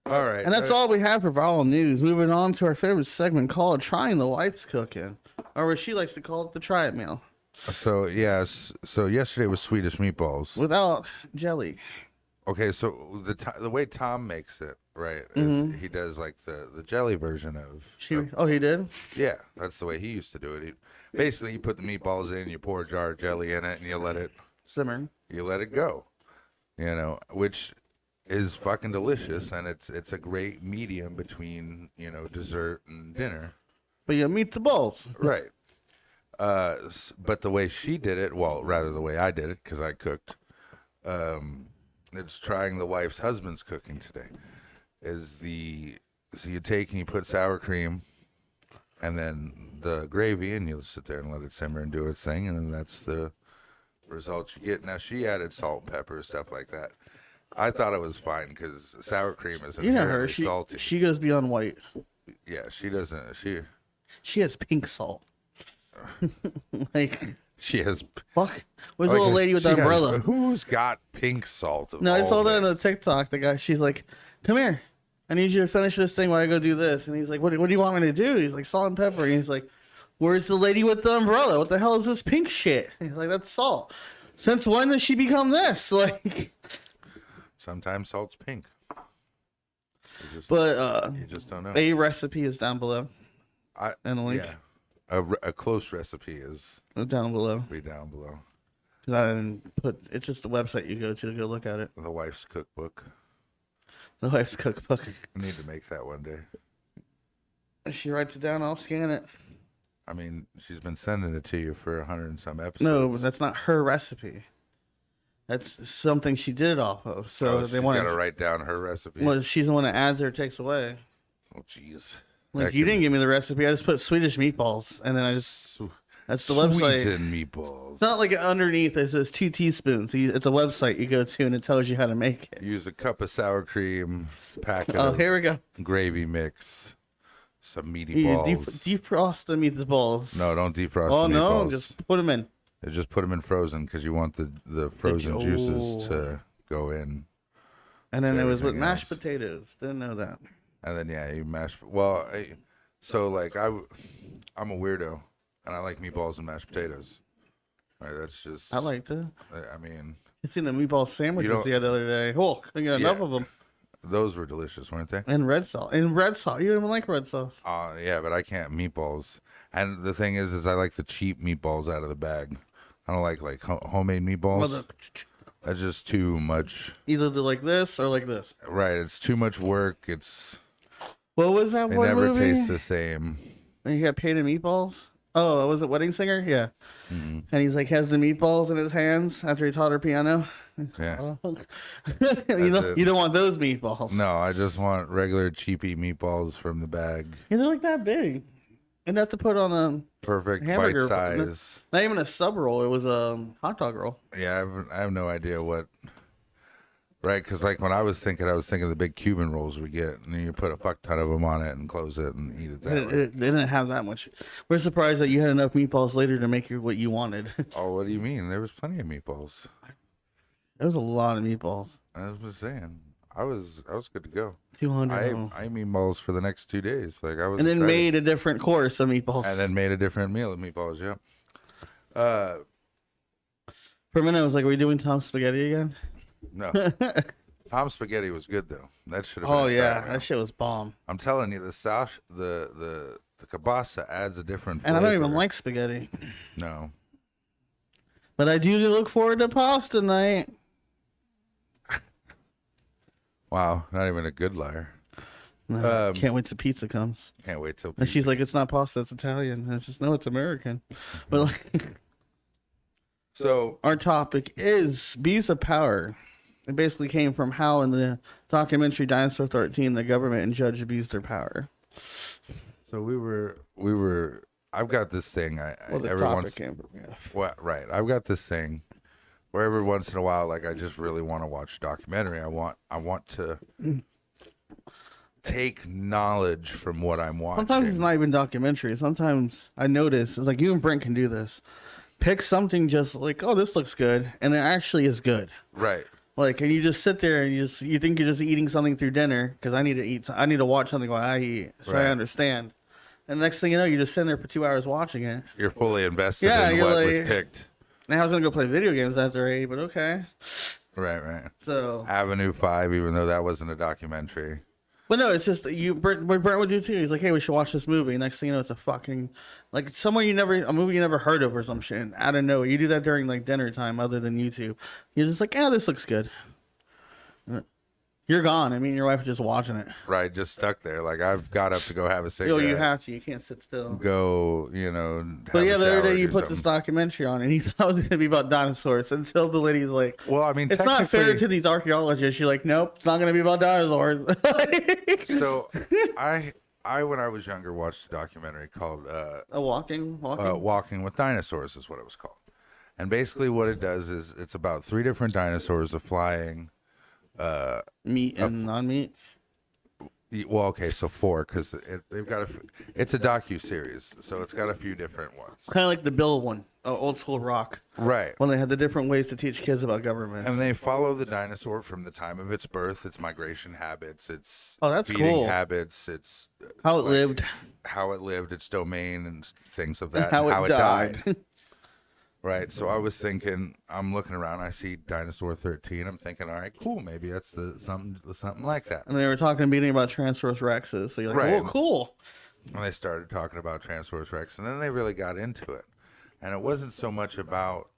All right, And that's all we have for Viral News. Moving on to our favorite segment called Trying the Wife's Cooking, or as she likes to call it, the Try It Meal. So yes, so yesterday was Swedish Meatballs. Without jelly. Okay, so the way Tom makes it, right, is he does like the jelly version of. Oh, he did? Yeah, that's the way he used to do it. Basically, you put the meatballs in, you pour a jar of jelly in it, and you let it Simmer. go. Which is fucking delicious, and it's a great medium between dessert and dinner. But you meet the balls. Right. But the way she did it, well, rather the way I did it, because I cooked, it's trying the wife's husband's cooking today. So you take and you put sour cream, and then the gravy, and you'll sit there and let it simmer and do its thing, and then that's the result you get. Now she added salt and pepper, stuff like that. I thought it was fine because sour cream is inherently salty. She goes beyond white. Yeah, she doesn't. She has pink salt. Like She has. fuck. Where's the little lady with the umbrella? Who's got pink salt? No, I saw that on the TikTok. The guy, she's like, "Come here, I need you to finish this thing while I go do this." And he's like, "What do you want me to do?" He's like, "Salt and pepper." And he's like, "Where's the lady with the umbrella? What the hell is this pink shit?" And he's like, "That's salt." Since when did she become this? Like, sometimes salt's pink. You just don't know. A recipe is down below. And a link. Yeah, a close recipe is Down below. be down below. Because I didn't put. It's just the website you go to go look at it. The wife's cookbook. The wife's cookbook. I need to make that one day. She writes it down. I'll scan it. I mean, she's been sending it to you for 100 and some episodes. No, but that's not her recipe. That's something she did it off of. So they she's want got to write down her recipe. Well, she's the one that adds or takes away. Oh, jeez. Like, you didn't give me the recipe. I just put Swedish meatballs, and then that's the website. Sweet and meatballs. It's not like underneath it says 2 teaspoons. It's a website you go to, and it tells you how to make it. Use a cup of sour cream, pack Oh, of here we go. gravy mix, some meaty You balls. defrost the meatballs. No, don't defrost Oh the no, meatballs. just put them in. Just put them in frozen because you want the frozen juices to go in. And then it was with everything mashed else. potatoes. Didn't know that. And then you mash. Well, so like I'm a weirdo, and I like meatballs and mashed potatoes. Right, that's just. I liked it. I mean, I seen the meatball sandwiches the other day. Oh, I got enough of them. those were delicious, weren't they? And red sauce. And red sauce. You don't even like red sauce. Yeah, but I can't meatballs. And the thing is I like the cheap meatballs out of the bag. I don't like homemade meatballs. That's just too much. Either like this or like this. Right, it's too much work. What was that It one never movie? tastes the same. And he got painted meatballs. Oh, was it Wedding Singer? Yeah. Mm-hmm. And he's like has the meatballs in his hands after he taught her piano. Yeah. You don't want those meatballs. No, I just want regular cheapy meatballs from the bag. Yeah, they're like that big. Enough to put on a Perfect hamburger. bite size. Not even a sub roll. It was a hot dog roll. Yeah, I have no idea what Right, because like when I was thinking the big Cuban rolls we get, and you put a fuck ton of them on it and close it and eat it that way. They didn't have that much. We're surprised that you had enough meatballs later to make what you wanted. Oh, what do you mean? There was plenty of meatballs. There was a lot of meatballs. I was saying, I was good to go. 200. I ate meatballs for the next 2 days. Like I was, and then excited. made a different course of meatballs. And then made a different meal of meatballs. Yeah. For a minute, I was like, "Are we doing Tom Spaghetti again?" No. Tom Spaghetti was good though. That should have been. Oh yeah, meal. that shit was bomb. I'm telling you, the sauce, the kielbasa adds a different flavor. And I don't even like spaghetti. No. But I do look forward to pasta night. Wow, not even a good liar. No, can't wait till pizza comes. Can't wait till. And she's like, "It's not pasta, it's Italian." And it's just, no, it's American. But like, so our topic is bees of power. It basically came from how in the documentary Dinosaur 13, the government and judge abused their power. So we were. I've got this thing. The topic came from, yeah. Well, right. I've got this thing where every once in a while, like I just really want to watch a documentary. I want to take knowledge from what I'm watching. Sometimes it's not even documentary. Sometimes I notice, it's like you and Brent can do this. Pick something just like, oh, this looks good, and it actually is good. Right. Like, and you just sit there and you think you're just eating something through dinner because I need to watch something while I eat, so Right. I understand. And the next thing you know, you're just sitting there for 2 hours watching it. You're fully invested in you're what was like- picked. Now I was gonna go play video games after I ate, but okay. Right. So, Avenue 5, even though that wasn't a documentary. but no, it's just what Brent would do too. He's like, hey, we should watch this movie. Next thing you know, it's a fucking like a movie you never heard of or some shit. Out of nowhere, you do that during like dinner time, other than YouTube. You're just like, yeah, this looks good. You're gone. I mean, your wife was just watching it. Right, just stuck there. Like I've got up to go have a Yo, cigarette. you have to. You can't sit still. Go, But yeah, the other day you put this this documentary on, and he thought it was gonna be about dinosaurs until the lady's like, Well, I mean, "It's not fair technically- to these archaeologists." You're like, "Nope, it's not gonna be about dinosaurs." So, I when I was younger watched a documentary called Walking. Walking with Dinosaurs is what it was called. And basically what it does is it's about 3 different dinosaurs of flying. Meat and non-meat. Well, okay, so 4 because they've got it's a docu-series, so it's got a few different ones. Kind of like the Bill one, old school rock. Right. When they had the different ways to teach kids about government. And they follow the dinosaur from the time of its birth, its migration habits, its That's feeding cool. habits, its How it lived. its domain, and things of that, How and how it it died. died. Right. So I was thinking, I'm looking around, I see Dinosaur 13. I'm thinking, all right, cool. Maybe that's something like that. And they were talking in a meeting about Tyrannosaurus Rexes. So you're like, Right. oh, cool. And they started talking about Tyrannosaurus Rex, and then they really got into it. And it wasn't so much about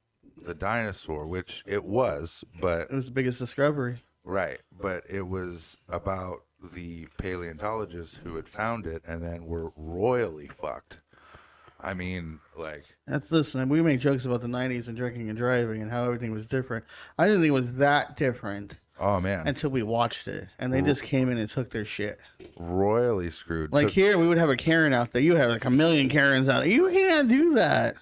the dinosaur, which it was, but It was the biggest discovery. right. But it was about the paleontologists who had found it and then were royally fucked. I mean, like, Listen, we make jokes about the 90s and drinking and driving and how everything was different. I didn't think it was that different oh man, until we watched it. And they just came in and took their shit. royally screwed. Like here, we would have a Karen out there. You have like a million Karens out there. You can't do that.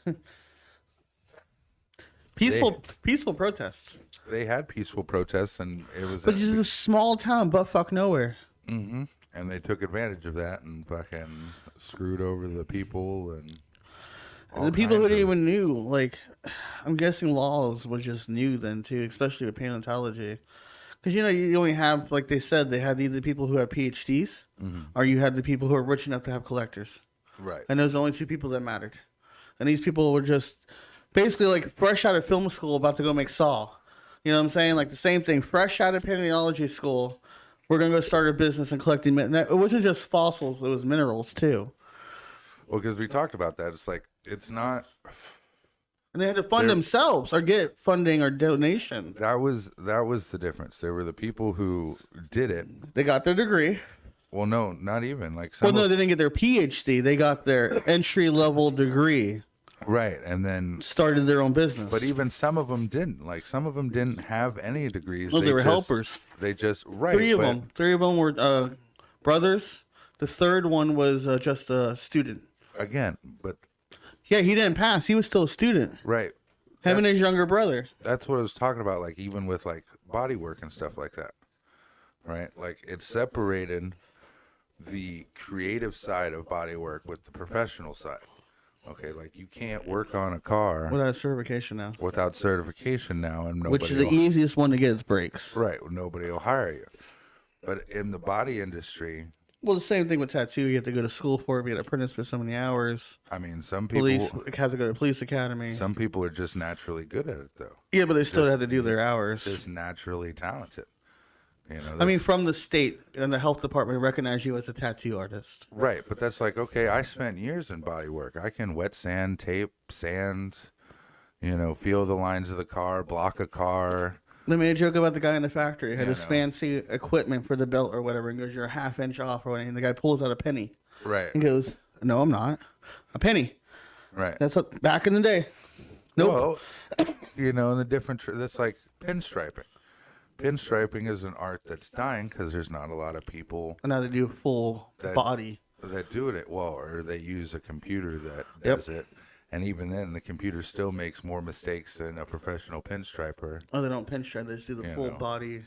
Peaceful protests. They had peaceful protests, and it was. But just a small town, buttfuck nowhere. Mm-hmm. And they took advantage of that and fucking screwed over the people and The people who didn't even knew, like, I'm guessing laws was just new then too, especially with paleontology. Because, you only have, like they said, they had either people who have PhDs or you had the people who are rich enough to have collectors. Right. And those are the only 2 people that mattered. And these people were just basically like fresh out of film school about to go make Saw. You know what I'm saying? Like the same thing, fresh out of paleontology school. We're going to go start a business and collecting. It wasn't just fossils, it was minerals too. Well, because we talked about that. It's like, it's not. And they had to fund themselves or get funding or donations. That was the difference. There were the people who did it. They got their degree. Well, no, not even. Like Well, no, they didn't get their PhD. They got their entry-level degree. Right, and then Started their own business. But even some of them didn't. Like some of them didn't have any degrees. No, they were helpers. They just right. 3 of them. 3 of them were brothers. The third one was just a student. Again, but Yeah, he didn't pass. He was still a student. right. Him and his younger brother. That's what I was talking about. Like even with like body work and stuff like that, right? Like it separated the creative side of body work with the professional side. Okay, like you can't work on a car Without certification now. without certification now, and nobody Which is the easiest one to get is brakes. right. Nobody will hire you. But in the body industry, Well, the same thing with tattoo. You have to go to school for it, be an apprentice for so many hours. I mean, some people Police have to go to police academy. some people are just naturally good at it, though. Yeah, but they still just- have to do their hours. Just naturally talented. You know, I mean, from the state and the health department recognize you as a tattoo artist. right, but that's like, okay, I spent years in body work. I can wet sand, tape, sand, you know, feel the lines of the car, block a car. They made a joke about the guy in the factory. He had Yeah, his I know. fancy equipment for the belt or whatever, and goes, "You're a half inch off," or anything. The guy pulls out a penny Right, and goes, "No, I'm not. A penny. right. That's what back in the day." Nope. Well, you know, and the different, that's like pinstriping. Pinstriping is an art that's dying because there's not a lot of people And now they do full body. that do it well, or they use a computer that Yep. does it. And even then, the computer still makes more mistakes than a professional pinstriper. Oh, they don't pinstripe. They just do the You full know. body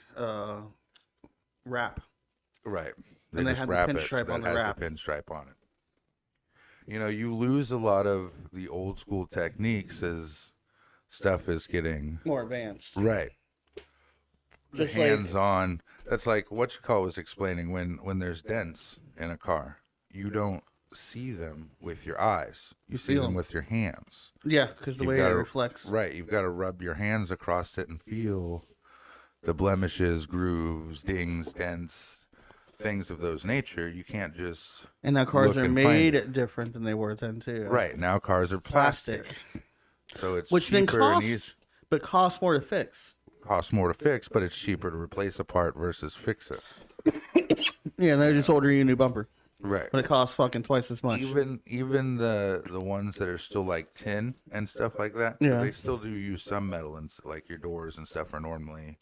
wrap. Right. And they just have the wrap pinstripe that on the has wrap. the pinstripe on it. You know, you lose a lot of the old school techniques as stuff is getting More advanced. right. Just like- Hands on. That's like what you call was explaining when there's dents in a car. You don't see them with your eyes. You see feel them them. with your hands. Yeah, because the way it gotta- reflects. Right. You've got to rub your hands across it and feel the blemishes, grooves, dings, dents, things of those nature. You can't just And now cars look are and made find different than they were then too. right now cars are plastic, Plastic. so it's Which then cheaper and costs, but costs more to fix. costs more to fix, but it's cheaper to replace a part versus fix it. Yeah, and they just order you a new bumper, Right. but it costs fucking twice as much. Even the ones that are still like tin and stuff like that, 'cause Yeah. they still do use some metal, and like your doors and stuff are normally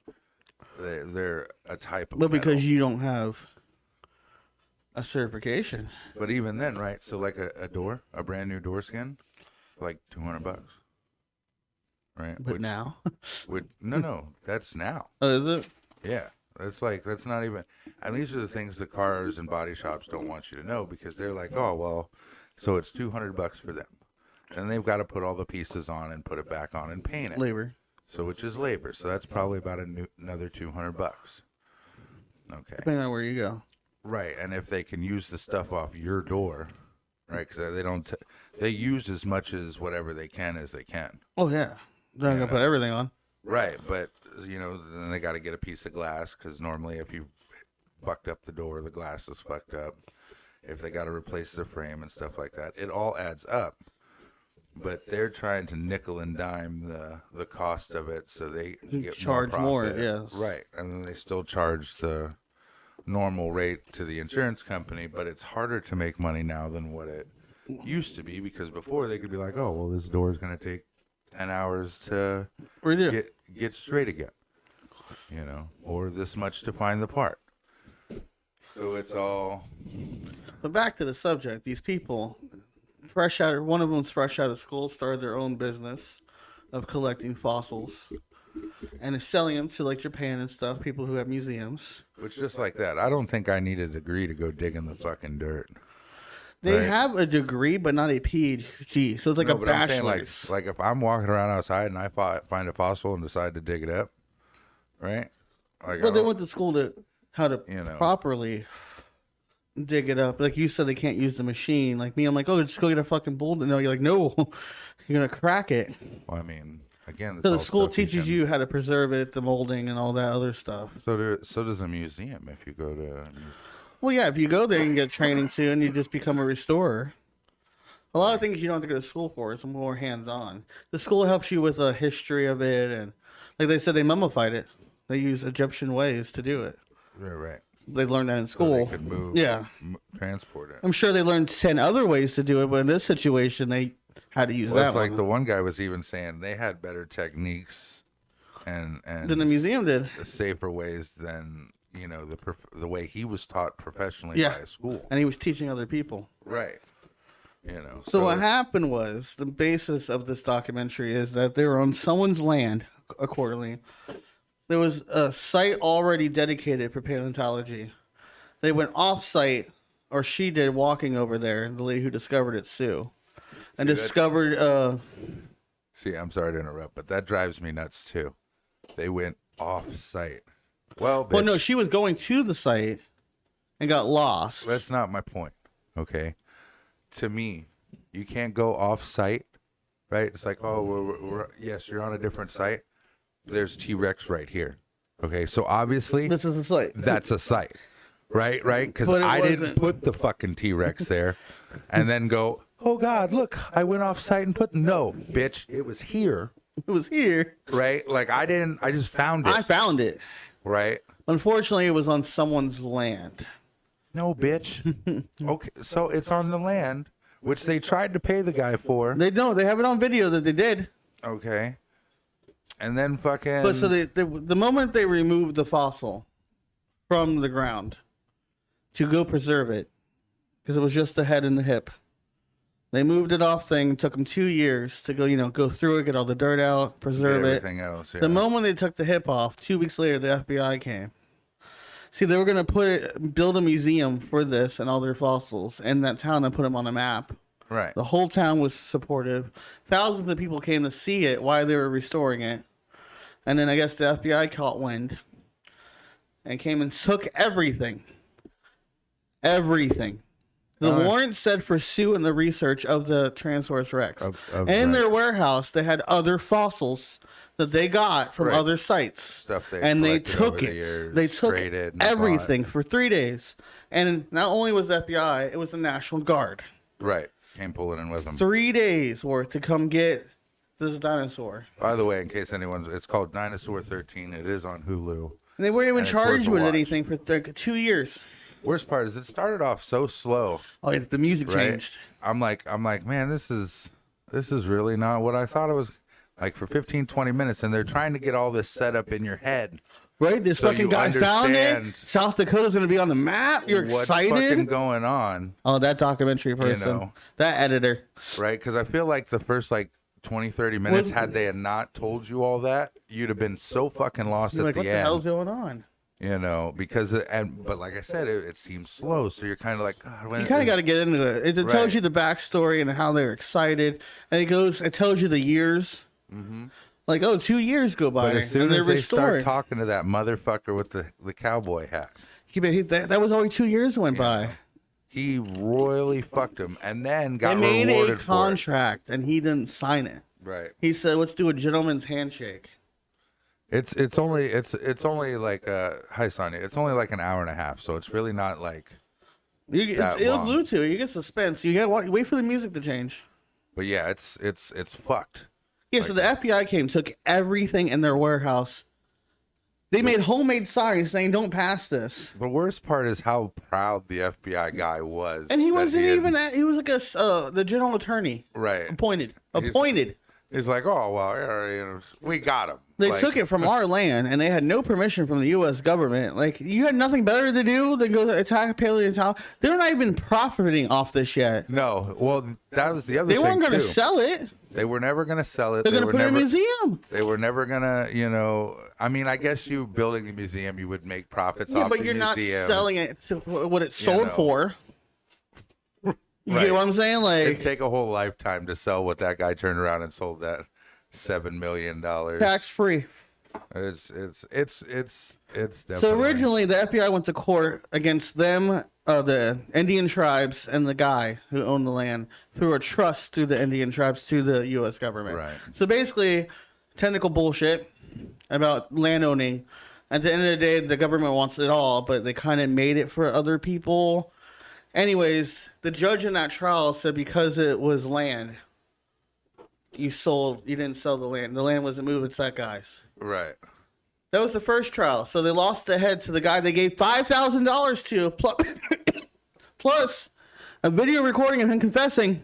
they're a type of But metal. because you don't have a certification, But even then, right? So like a door, a brand new door skin, like $200, right? but now, no, that's now. oh, is it? Yeah, that's not even. And these are the things the cars and body shops don't want you to know because they're like, oh well, so it's $200 for them, and they've got to put all the pieces on and put it back on and paint it. Labor. So which is labor. So that's probably about another $200. Okay. Depending on where you go. Right, and if they can use the stuff off your door, right? Because they don't, they use as much as whatever they can as they can. Oh yeah, they're not gonna put everything on. Right, but you know, then they got to get a piece of glass because normally if you fucked up the door, the glass is fucked up. If they got to replace the frame and stuff like that, it all adds up. But they're trying to nickel and dime the cost of it, so they get Charge more, profit. yes. Right, and then they still charge the normal rate to the insurance company, but it's harder to make money now than what it used to be because before they could be like, oh well, this door is going to take 10 hours to Redo. get straight again, you know, or this much to find the part. So it's all But back to the subject. These people, one of them's fresh out of school, started their own business of collecting fossils, and is selling them to like Japan and stuff. People who have museums. it's just like that. I don't think I need a degree to go dig in the fucking dirt. They Right. have a degree, but not a PhD. So it's like No, a but I'm saying bachelor's. like if I'm walking around outside and I find a fossil and decide to dig it up, right? Like Well, I they don't- went to school to how to You know. properly dig it up. Like you said, they can't use the machine. Like me, I'm like, oh, just go get a fucking boulder. No, you're like, no, you're gonna crack it. well, I mean, again, it's So the all school stuff teaches can- you how to preserve it, the molding, and all that other stuff. So does a museum. If you go to, Well, yeah, if you go there, you can get training too, and you just become a restorer. A lot of things you don't have to go to school for. It's more hands-on. The school helps you with a history of it, and like they said, they mummified it. They use Egyptian ways to do it. right, They learned that in so school. they could move, Yeah. transport it. I'm sure they learned 10 other ways to do it, but in this situation, they had to use Well, that it's like one. the one guy was even saying they had better techniques and Than the museum did. safer ways than you know the way he was taught professionally Yeah. by a school. And he was teaching other people. Right. So what happened was, the basis of this documentary is that they were on someone's land, accordingly. There was a site already dedicated for paleontology. They went off-site, or she did, walking over there, the lady who discovered it, Sue, and discovered... See, I'm sorry to interrupt, but that drives me nuts, too. They went off-site. Well, no, she was going to the site and got lost. That's not my point, okay? To me, you can't go off-site, right? It's like, oh, yes, you're on a different site. There's T-Rex right here. Okay, so obviously... This is a site. That's a site, right? Because I didn't put the fucking T-Rex there and then go, oh, God, look, I went off-site and put... No, bitch, it was here. It was here. Right? Like, I just found it. I found it. Right? Unfortunately, it was on someone's land. No, bitch. Okay, so it's on the land, which they tried to pay the guy for. They have it on video that they did. Okay. And then fucking... But so the moment they removed the fossil from the ground to go preserve it, because it was just the head and the hip, they moved it off thing. It took them 2 years to go through it, get all the dirt out, preserve everything else, yeah. The moment they took the hip off, 2 weeks later, the FBI came. See, they were going to build a museum for this and all their fossils in that town and put them on a map. Right. The whole town was supportive. Thousands of people came to see it while they were restoring it. And then I guess the FBI caught wind and came and took everything. Everything. The warrant said for Sue and the research of the Tyrannosaurus Rex. And in their warehouse, they had other fossils that they got from other sites. Stuff they took it. They took everything for 3 days. And not only was the FBI, it was the National Guard. Right. Came pulling in with them. 3 days worth to come get this dinosaur. By the way, in case it's called Dinosaur 13. It is on Hulu. And they weren't even charged with anything for 2 years. Worst part is it started off so slow. Oh, yeah, the music changed. I'm like, man, this is really not what I thought it was. Like for 15, 20 minutes, and they're trying to get all this set up in your head. Right? This fucking guy found it. South Dakota's going to be on the map. You're excited? What's fucking going on? Oh, that documentary person. That editor. Right? Because I feel like the first 20, 30 minutes, had they not told you all that, you'd have been so fucking lost at the end. What the hell's going on? But like I said, it seems slow, so you're kind of like, God, you kind of got to get into it. It tells you the backstory and how they're excited, and it tells you the years. Mm-hmm. Like, 2 years go by, but as soon and as they start talking to that motherfucker with the cowboy hat, that was only 2 years went by. He royally fucked him, and then got rewarded for it. They made a contract, and he didn't sign it. Right. He said, "Let's do a gentleman's handshake." It's only like hi Sonya. It's only like an hour and a half, so it's really not like it'll glue to it. You get suspense. You gotta wait for the music to change. But yeah, it's fucked. Yeah, so the FBI came, took everything in their warehouse. They made homemade signs saying, "Don't pass this." The worst part is how proud the FBI guy was. And he wasn't even he was like the general attorney. Right. Appointed. He's like, oh, well, we got him. They took it from our land, and they had no permission from the U.S. government. Like, you had nothing better to do than go to attack paleontology. They're not even profiting off this yet. No. Well, that was the other thing, They weren't going to sell it. They were never going to sell it. They're going to put it in a museum. They were never going to, I mean, I guess you building a museum, you would make profits off the museum. Yeah, but you're not selling it to what it's sold for. You get what I'm saying? Like, it'd take a whole lifetime to sell what that guy turned around and sold that $7 million. Tax free. It's definitely. So originally the FBI went to court against them, the Indian tribes, and the guy who owned the land through a trust through the Indian tribes to the U.S. government. Right. So basically, technical bullshit about land owning. At the end of the day, the government wants it all, but they kind of made it for other people. Anyways, the judge in that trial said because it was land, you didn't sell the land. The land wasn't moved, it's that guy's. Right. That was the first trial. So they lost the head to the guy they gave $5,000 to, plus a video recording of him confessing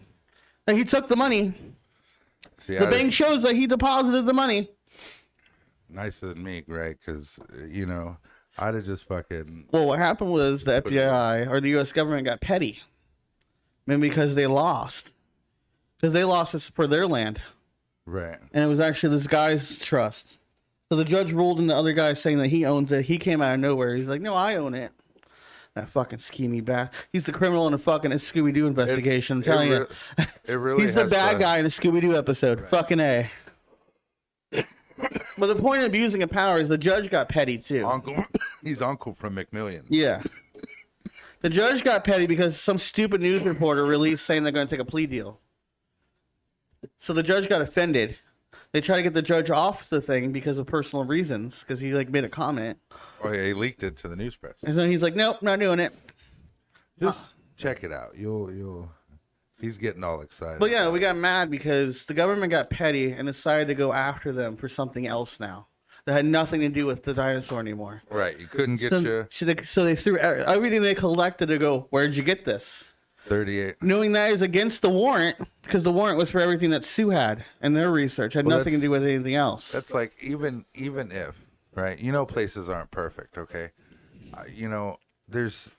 that he took the money. See, the bank shows that he deposited the money. Nicer than me, Greg, because, I'd have just fucking... Well, what happened was the FBI or the U.S. government got petty. Maybe because they lost. because they lost this for their land. Right. And it was actually this guy's trust. So the judge ruled in the other guy saying that he owns it. He came out of nowhere. He's like, no, I own it. That fucking schemy bat. He's the criminal in a fucking Scooby-Doo investigation. I'm telling you. It really He's the bad guy in a Scooby-Doo episode. Right. Fucking A. But the point of abusing of power is the judge got petty, too. He's Uncle from McMillions. Yeah. The judge got petty because some stupid news reporter released saying they're going to take a plea deal. So the judge got offended. They tried to get the judge off the thing because of personal reasons, because he like made a comment. Oh yeah, he leaked it to the news press. And so he's like, "Nope, not doing it." Just check it out. You'll. He's getting all excited. But yeah, we got mad because the government got petty and decided to go after them for something else now that had nothing to do with the dinosaur anymore. Right, you couldn't get you. So they threw everything they collected to go. Where'd you get this? 38. Knowing that is against the warrant, because the warrant was for everything that Sue had and their research had nothing to do with anything else. That's like even if, right? You know, places aren't perfect, okay? You know, there's.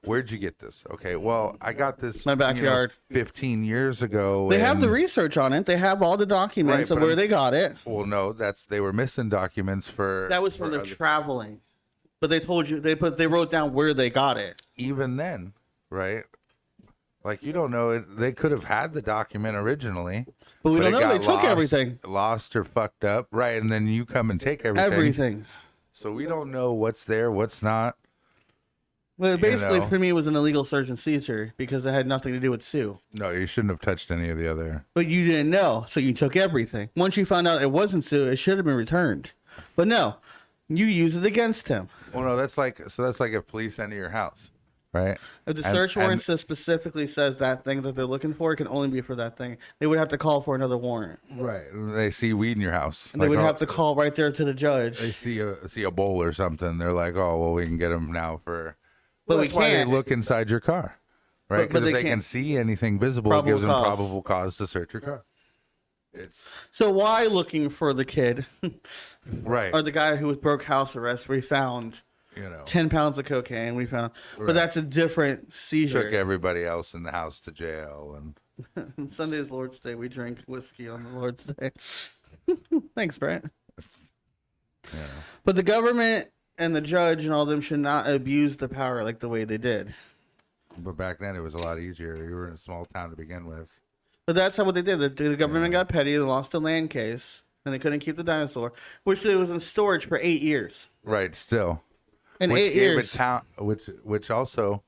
Where'd you get this? Okay, well, I got this. My backyard. 15 years ago. They have the research on it. They have all the documents of where they got it. Well, no, they were missing documents for. That was from the traveling. But they told you, they wrote down where they got it. Even then, right? Like, you don't know it. They could have had the document originally. But we don't know. They took everything. Lost or fucked up. Right. And then you come and take everything. Everything. So we don't know what's there, what's not. Well, basically, for me, it was an illegal search and seizure because it had nothing to do with Sue. No, you shouldn't have touched any of the other. But you didn't know, so you took everything. Once you found out it wasn't Sue, it should have been returned. But no, you used it against him. Well, no, that's like if police enter your house, right? If the search warrant specifically says that thing that they're looking for, it can only be for that thing. They would have to call for another warrant. Right. They see weed in your house. And they would have to call right there to the judge. They see a bowl or something. They're like, oh, well, we can get them now for. But that's why they look inside your car, right? Because if they can see anything visible, it gives them probable cause to search your car. So why looking for the kid, right? Or the guy who was broke house arrest? We found, 10 pounds of cocaine. We found, but that's a different seizure. Took everybody else in the house to jail, and Sunday's Lord's Day. We drink whiskey on the Lord's Day. Thanks, Brent. Yeah. But the government and the judge and all of them should not abuse the power like the way they did. But back then it was a lot easier. You were in a small town to begin with. But that's how what they did. The government got petty. They lost the land case, and they couldn't keep the dinosaur, which it was in storage for 8 years. Right. Still. In 8 years. Which also,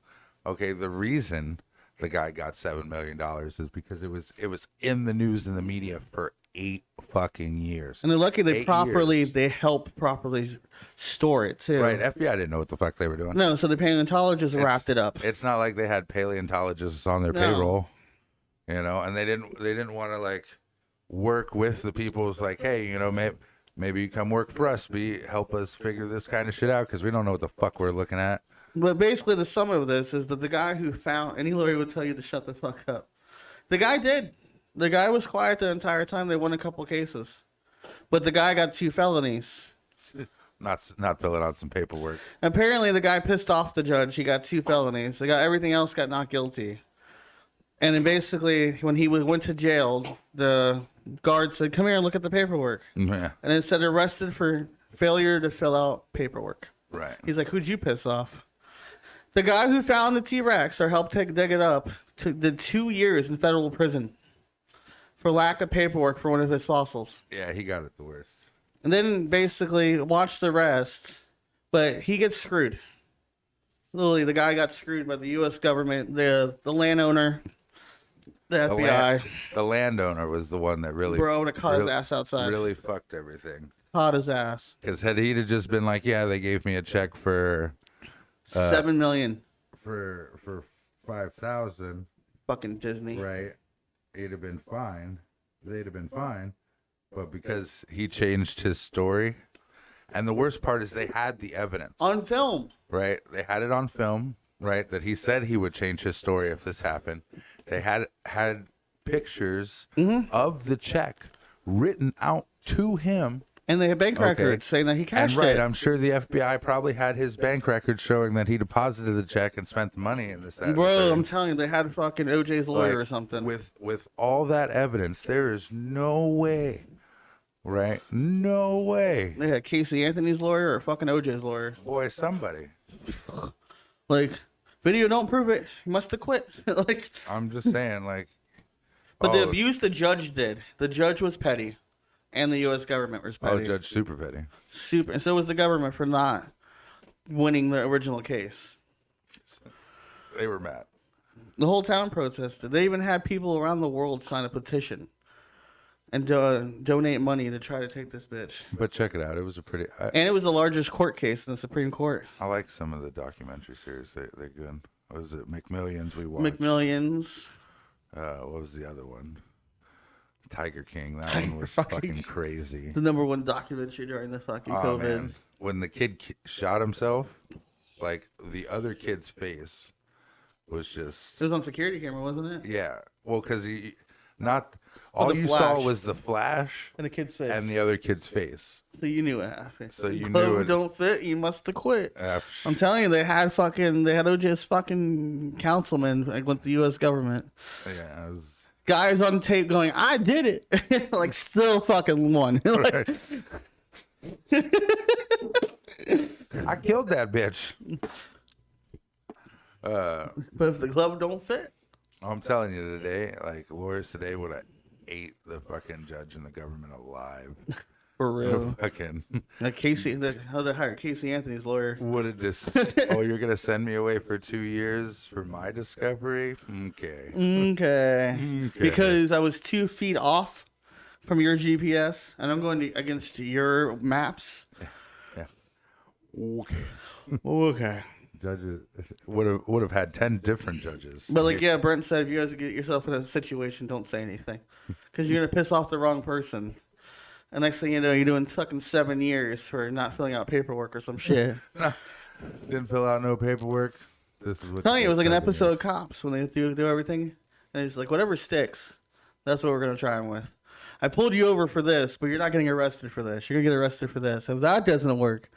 okay. The reason the guy got $7 million is because it was in the news and the media for 8 fucking years. And they're lucky they helped properly store it too. Right, FBI didn't know what the fuck they were doing. No, so the paleontologists wrapped it up. It's not like they had paleontologists on their payroll, and they didn't want to like work with the people. It's like, hey, maybe you come work for us, help us figure this kind of shit out because we don't know what the fuck we're looking at. But basically, the sum of this is that the guy who found any lawyer would tell you to shut the fuck up. The guy did. The guy was quiet the entire time. They won a couple cases, but the guy got 2 felonies. Not filling out some paperwork. Apparently, the guy pissed off the judge. He got 2 felonies. Everything else got not guilty. And then basically, when he went to jail, the guard said, "Come here and look at the paperwork." Yeah. And it said arrested for failure to fill out paperwork. Right. He's like, "Who'd you piss off?" The guy who found the T-Rex or helped dig it up did 2 years in federal prison for lack of paperwork for one of his fossils. Yeah, he got it the worst. And then basically watch the rest, but he gets screwed. Literally, the guy got screwed by the U.S. government, the landowner, the FBI. The landowner was the one that really caught his ass outside. Really fucked everything. Caught his ass. Because had he just been like, yeah, they gave me a check for $7 million for 5,000. Fucking Disney. Right. It'd have been fine. They'd have been fine. But because he changed his story, and the worst part is they had the evidence. On film. Right. They had it on film, right, that he said he would change his story if this happened. They had pictures of the check written out to him And they had bank records saying that he cashed and right, it. I'm sure the FBI probably had his bank records showing that he deposited the check and spent the money in this. That, Bro, I'm telling you, they had fucking OJ's lawyer or something. With all that evidence, there is no way, right? No way. They had Casey Anthony's lawyer or fucking OJ's lawyer. Boy, somebody. Like, video don't prove it. He must have quit. Like, I'm just saying, like. But the abuse the judge did. The judge was petty. And the U.S. government was petty. Oh, Judge Super Petty. Super. And so was the government for not winning the original case. They were mad. The whole town protested. They even had people around the world sign a petition and donate money to try to take this bitch. But check it out. It was a pretty... And it was the largest court case in the Supreme Court. I like some of the documentary series. They're good. What was it? McMillions we watched. McMillions. What was the other one? Tiger King. That one was fucking crazy. The #1 documentary during the fucking COVID. Man. When the kid shot himself, like the other kid's face was just... It was on security camera, wasn't it? Yeah. Well, because he... Not... All you saw was the flash and the kid's face. And the other kid's face. So you knew it happened. So you knew it. Don't fit, you must have quit. I'm telling you, they had OJ's fucking councilman like, with the U.S. government. Yeah, it was... Guys on tape going, I did it. Like, still fucking won. Like, I killed that bitch. But if the glove don't fit. I'm telling you today, like, lawyers today would have ate the fucking judge and the government alive. For real. Fucking. Like how they hired Casey Anthony's lawyer. Would have just, oh, you're going to send me away for 2 years for my discovery? Okay. Because I was 2 feet off from your GPS, and I'm going against your maps. Yeah. Okay. Judges would have had 10 different judges. But like, yeah, Brent said, if you guys get yourself in a situation, don't say anything, because you're gonna piss off the wrong person. And next thing you know, you're doing fucking 7 years for not filling out paperwork or some shit. No, didn't fill out no paperwork. This is what. Telling you, it was like an episode of Cops when they do everything, and it's like whatever sticks, that's what we're gonna try them with. I pulled you over for this, but you're not getting arrested for this. You're gonna get arrested for this. If that doesn't work,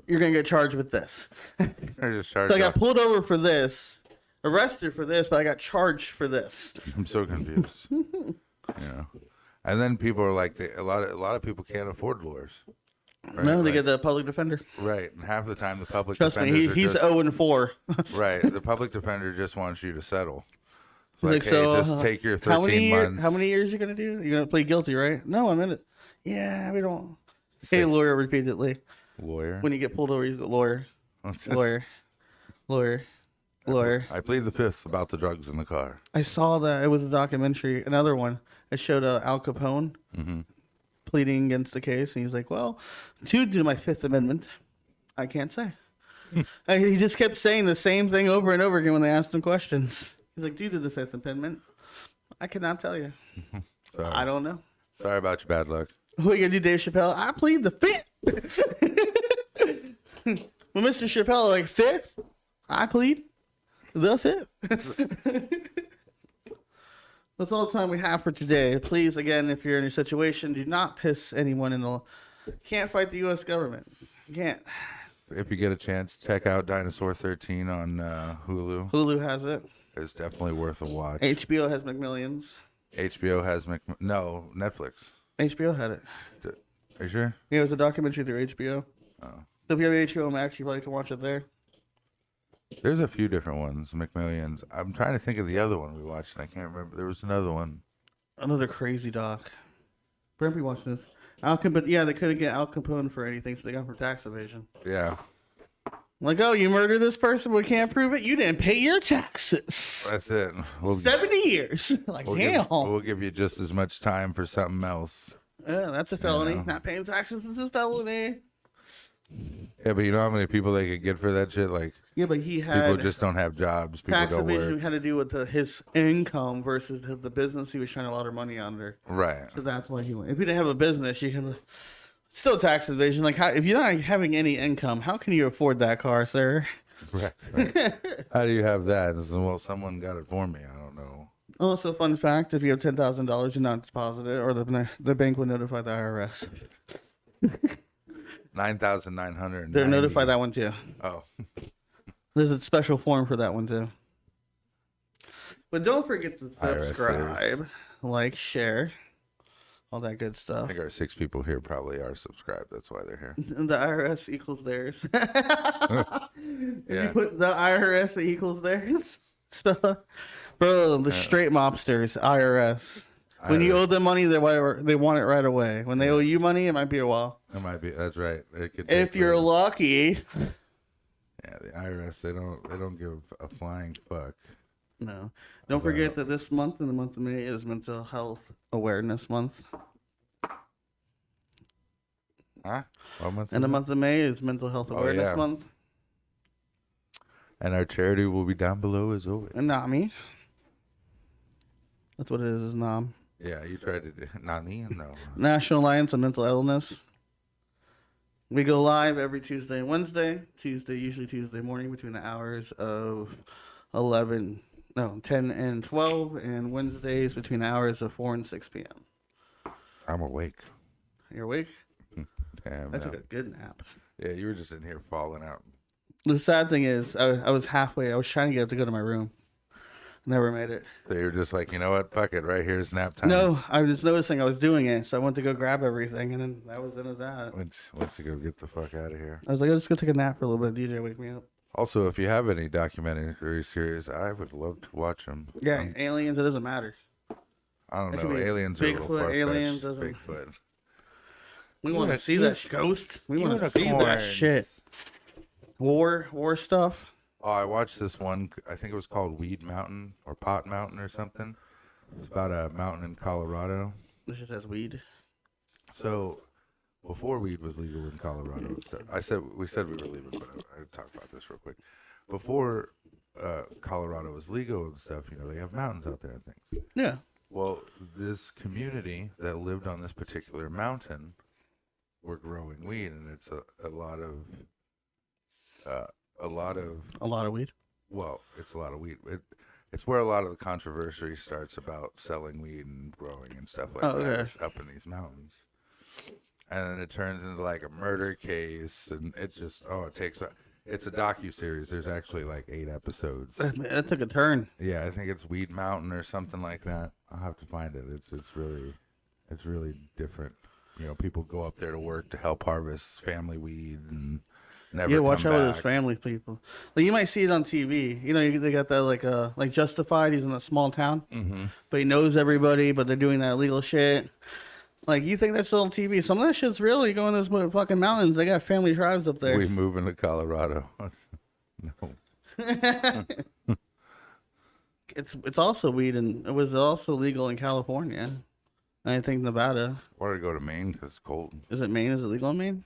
you're gonna get charged with this. So I got pulled over for this, arrested for this, but I got charged for this. I'm so confused. And then people are like, a lot of people can't afford lawyers. Right? No, they get the public defender. Right, and half the time the public Trust defenders me, he's 0-4. Right, the public defender just wants you to settle. It's like, hey, so, just take your 13 months. How many years you gonna do? You're gonna plead guilty, right? No, I'm in it. Yeah, we don't. Hey, lawyer, repeatedly. Lawyer. When you get pulled over, you go lawyer, lawyer. I plead the fifth about the drugs in the car. I saw that it was a documentary, another one. It showed Al Capone pleading against the case, and he's like, "Well, due to my Fifth Amendment, I can't say." And he just kept saying the same thing over and over again when they asked him questions. He's like, "Due to the Fifth Amendment, I cannot tell you. Sorry. I don't know." Sorry about your bad luck. What are you gonna do, Dave Chappelle? I plead the fifth. Well, Mr. Chappelle, like fifth, I plead the fifth. That's all the time we have for today. Please, again, if you're in a situation, do not piss anyone in the... Can't fight the U.S. government. You can't. If you get a chance, check out Dinosaur 13 on Hulu. Hulu has it. It's definitely worth a watch. HBO has McMillions. HBO has no, Netflix. HBO had it. Are you sure? Yeah, it was a documentary through HBO. Oh. So if you have HBO Max, you probably can watch it there. There's a few different ones, McMillions. I'm trying to think of the other one we watched, and I can't remember. There was another one. Another crazy doc. Brent be watching this. But yeah, they couldn't get Al Capone for anything, so they got him for tax evasion. Yeah. Like, oh, you murdered this person, we can't prove it. You didn't pay your taxes. That's it. 70 years. Like, damn. We'll give you just as much time for something else. Yeah, that's a felony. Not paying taxes is a felony. Yeah, but you know how many people they could get for that shit? Like, yeah, but he had people just don't have jobs. People tax don't evasion work. had to do with his income versus the business he was trying to launder money under. Right. So that's why he went. If he didn't have a business, you can still tax evasion. Like, how, if you're not having any income, how can you afford that car, sir? Right. How do you have that? Well, someone got it for me. I don't know. Also, fun fact: if you have $10,000 and not deposit it, or the bank would notify the IRS. 9,900. They're notified that one too. Oh. There's a special form for that one too. But don't forget to subscribe, like, share, all that good I stuff. think our 6 people here probably are subscribed. That's why they're here. The IRS equals theirs. Yeah. If you put the IRS equals theirs, bro, the straight mobsters, IRS. When you owe them money, they want it right away. When they owe you money, it might be a while. It might be. That's right. It could If you're lucky. Yeah, the IRS, they don't give a flying fuck. No. Don't forget that this month, in the month of May, is Mental Health Awareness Month. Huh? What month? And the month of May is Mental Health Awareness Month. And our charity will be down below as always. And NAMI. That's what it is NAM. Yeah, you tried to do NAMI? No. National Alliance on Mental Illness. We go live every Tuesday and Wednesday. Usually Tuesday morning between the hours of 10 and 12. And Wednesdays between the hours of 4 and 6 p.m. I'm awake. You're awake? Damn, I took a good nap. Yeah, you were just in here falling out. The sad thing is, I was halfway. I was trying to get up to go to my room. Never made it. So you were just like, you know what? Fuck it. Right here's nap time. No, I was noticing I was doing it, so I went to go grab everything, and then that was the end of that. Went to go get the fuck out of here. I was like, let's go take a nap for a little bit. DJ, wake me up. Also, if you have any documentary series, I would love to watch them. Yeah, aliens, it doesn't matter. I don't It could know. be Aliens are a little Bigfoot, far-fetched. aliens, doesn't- Bigfoot. We want to see that ghost. We want to see that Unicorns. shit. War stuff. Oh, I watched this one. I think it was called Weed Mountain or Pot Mountain or something. It's about a mountain in Colorado. This just has weed. So, before weed was legal in Colorado, we said we were leaving, but I'll talk about this real quick. Before Colorado was legal and stuff, they have mountains out there and things. Yeah. Well, this community that lived on this particular mountain were growing weed, and it's a lot of weed. Well, it's a lot of weed. It's where a lot of the controversy starts about selling weed and growing and stuff like that. Okay. It's up in these mountains, and then it turns into like a murder case, and it's just it's a docu-series. There's actually like 8 episodes. That took a turn. Yeah, I think it's Weed Mountain or something like that. I'll have to find it. It's really different. People go up there to work to help harvest family weed and never come Watch out with back. those family people. Like you might see it on TV. They got that like Justified. He's in a small town, but he knows everybody. But they're doing that illegal shit. Like you think that's still on TV? Some of that shit's real. You go in those fucking mountains. They got family tribes up there. We move into Colorado. No. It's also weed, and it was also legal in California. I think Nevada. I wanted to go to Maine because it's cold. Is it Maine? Is it legal in Maine?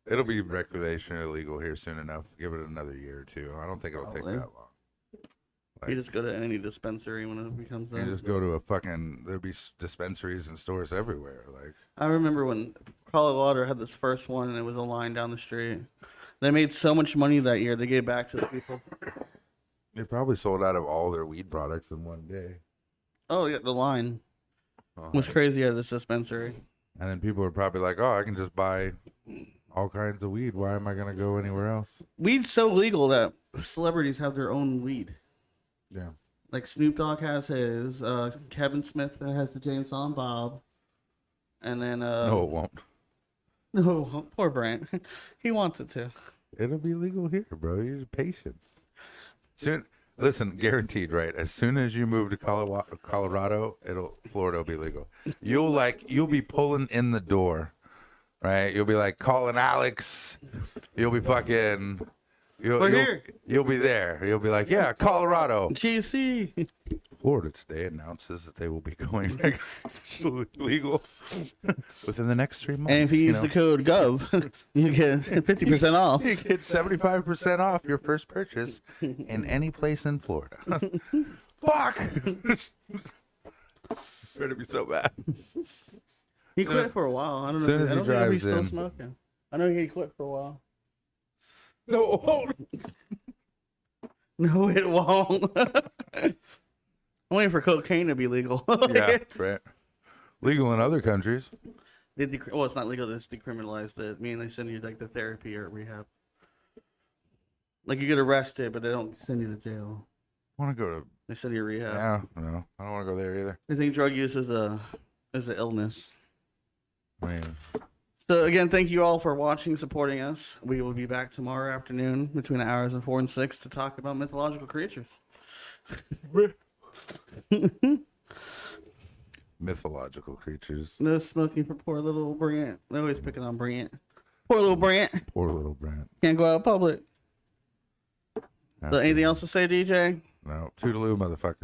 It'll be recreationally illegal here soon enough. Give it another year or two. I don't think it'll take that long. You just go to any dispensary when it becomes You just go to there'll be dispensaries and stores everywhere. Like I remember when Colorado had this first one, and it was a line down the street. They made so much money that year, they gave back to the people. they probably sold out of all their weed products in one day. Oh yeah, the line was crazy at this dispensary. And then people were probably like, "Oh, I can just buy all kinds of weed. Why am I gonna go anywhere else?" Weed's so legal that celebrities have their own weed. Yeah. Like Snoop Dogg has his, Kevin Smith has the James Silent Bob, and then No, it won't. no, poor Brent, he wants it to. It'll be legal here, bro. Use patience. Soon, listen, guaranteed, right? As soon as you move to Colorado, Florida will be legal. You'll be pulling in the door, right? You'll be like calling Alex. You'll be fucking. You'll be there. You'll be like, yeah, Colorado. GC. Florida today announces that they will be going legal within the next 3 months. And if you use the code GOV, you get 50% off. You get 75% off your first purchase in any place in Florida. Fuck! It's going to be so bad. He quit for a while. I don't know. Soon as he I don't know if he's drives still in. smoking. I know he quit for a while. No, it won't. No, it won't. I'm waiting for cocaine to be legal. Yeah, right. Legal in other countries. Well, it's not legal. It's decriminalized. It mean they send you like the therapy or rehab. Like you get arrested, but they don't send you to jail. I want to go to. They send you to rehab. Yeah, no, I don't want to go there either. I think drug use is an illness. I mean, So again, thank you all for watching, supporting us. We will be back tomorrow afternoon between the hours of 4 and 6 to talk about mythological creatures. mythological creatures. No smoking for poor little Brant. They're always picking on Brant. Poor little Brant. Poor little Brant. Can't go out in public. So anything else to say, DJ? No. Toodaloo, motherfucker.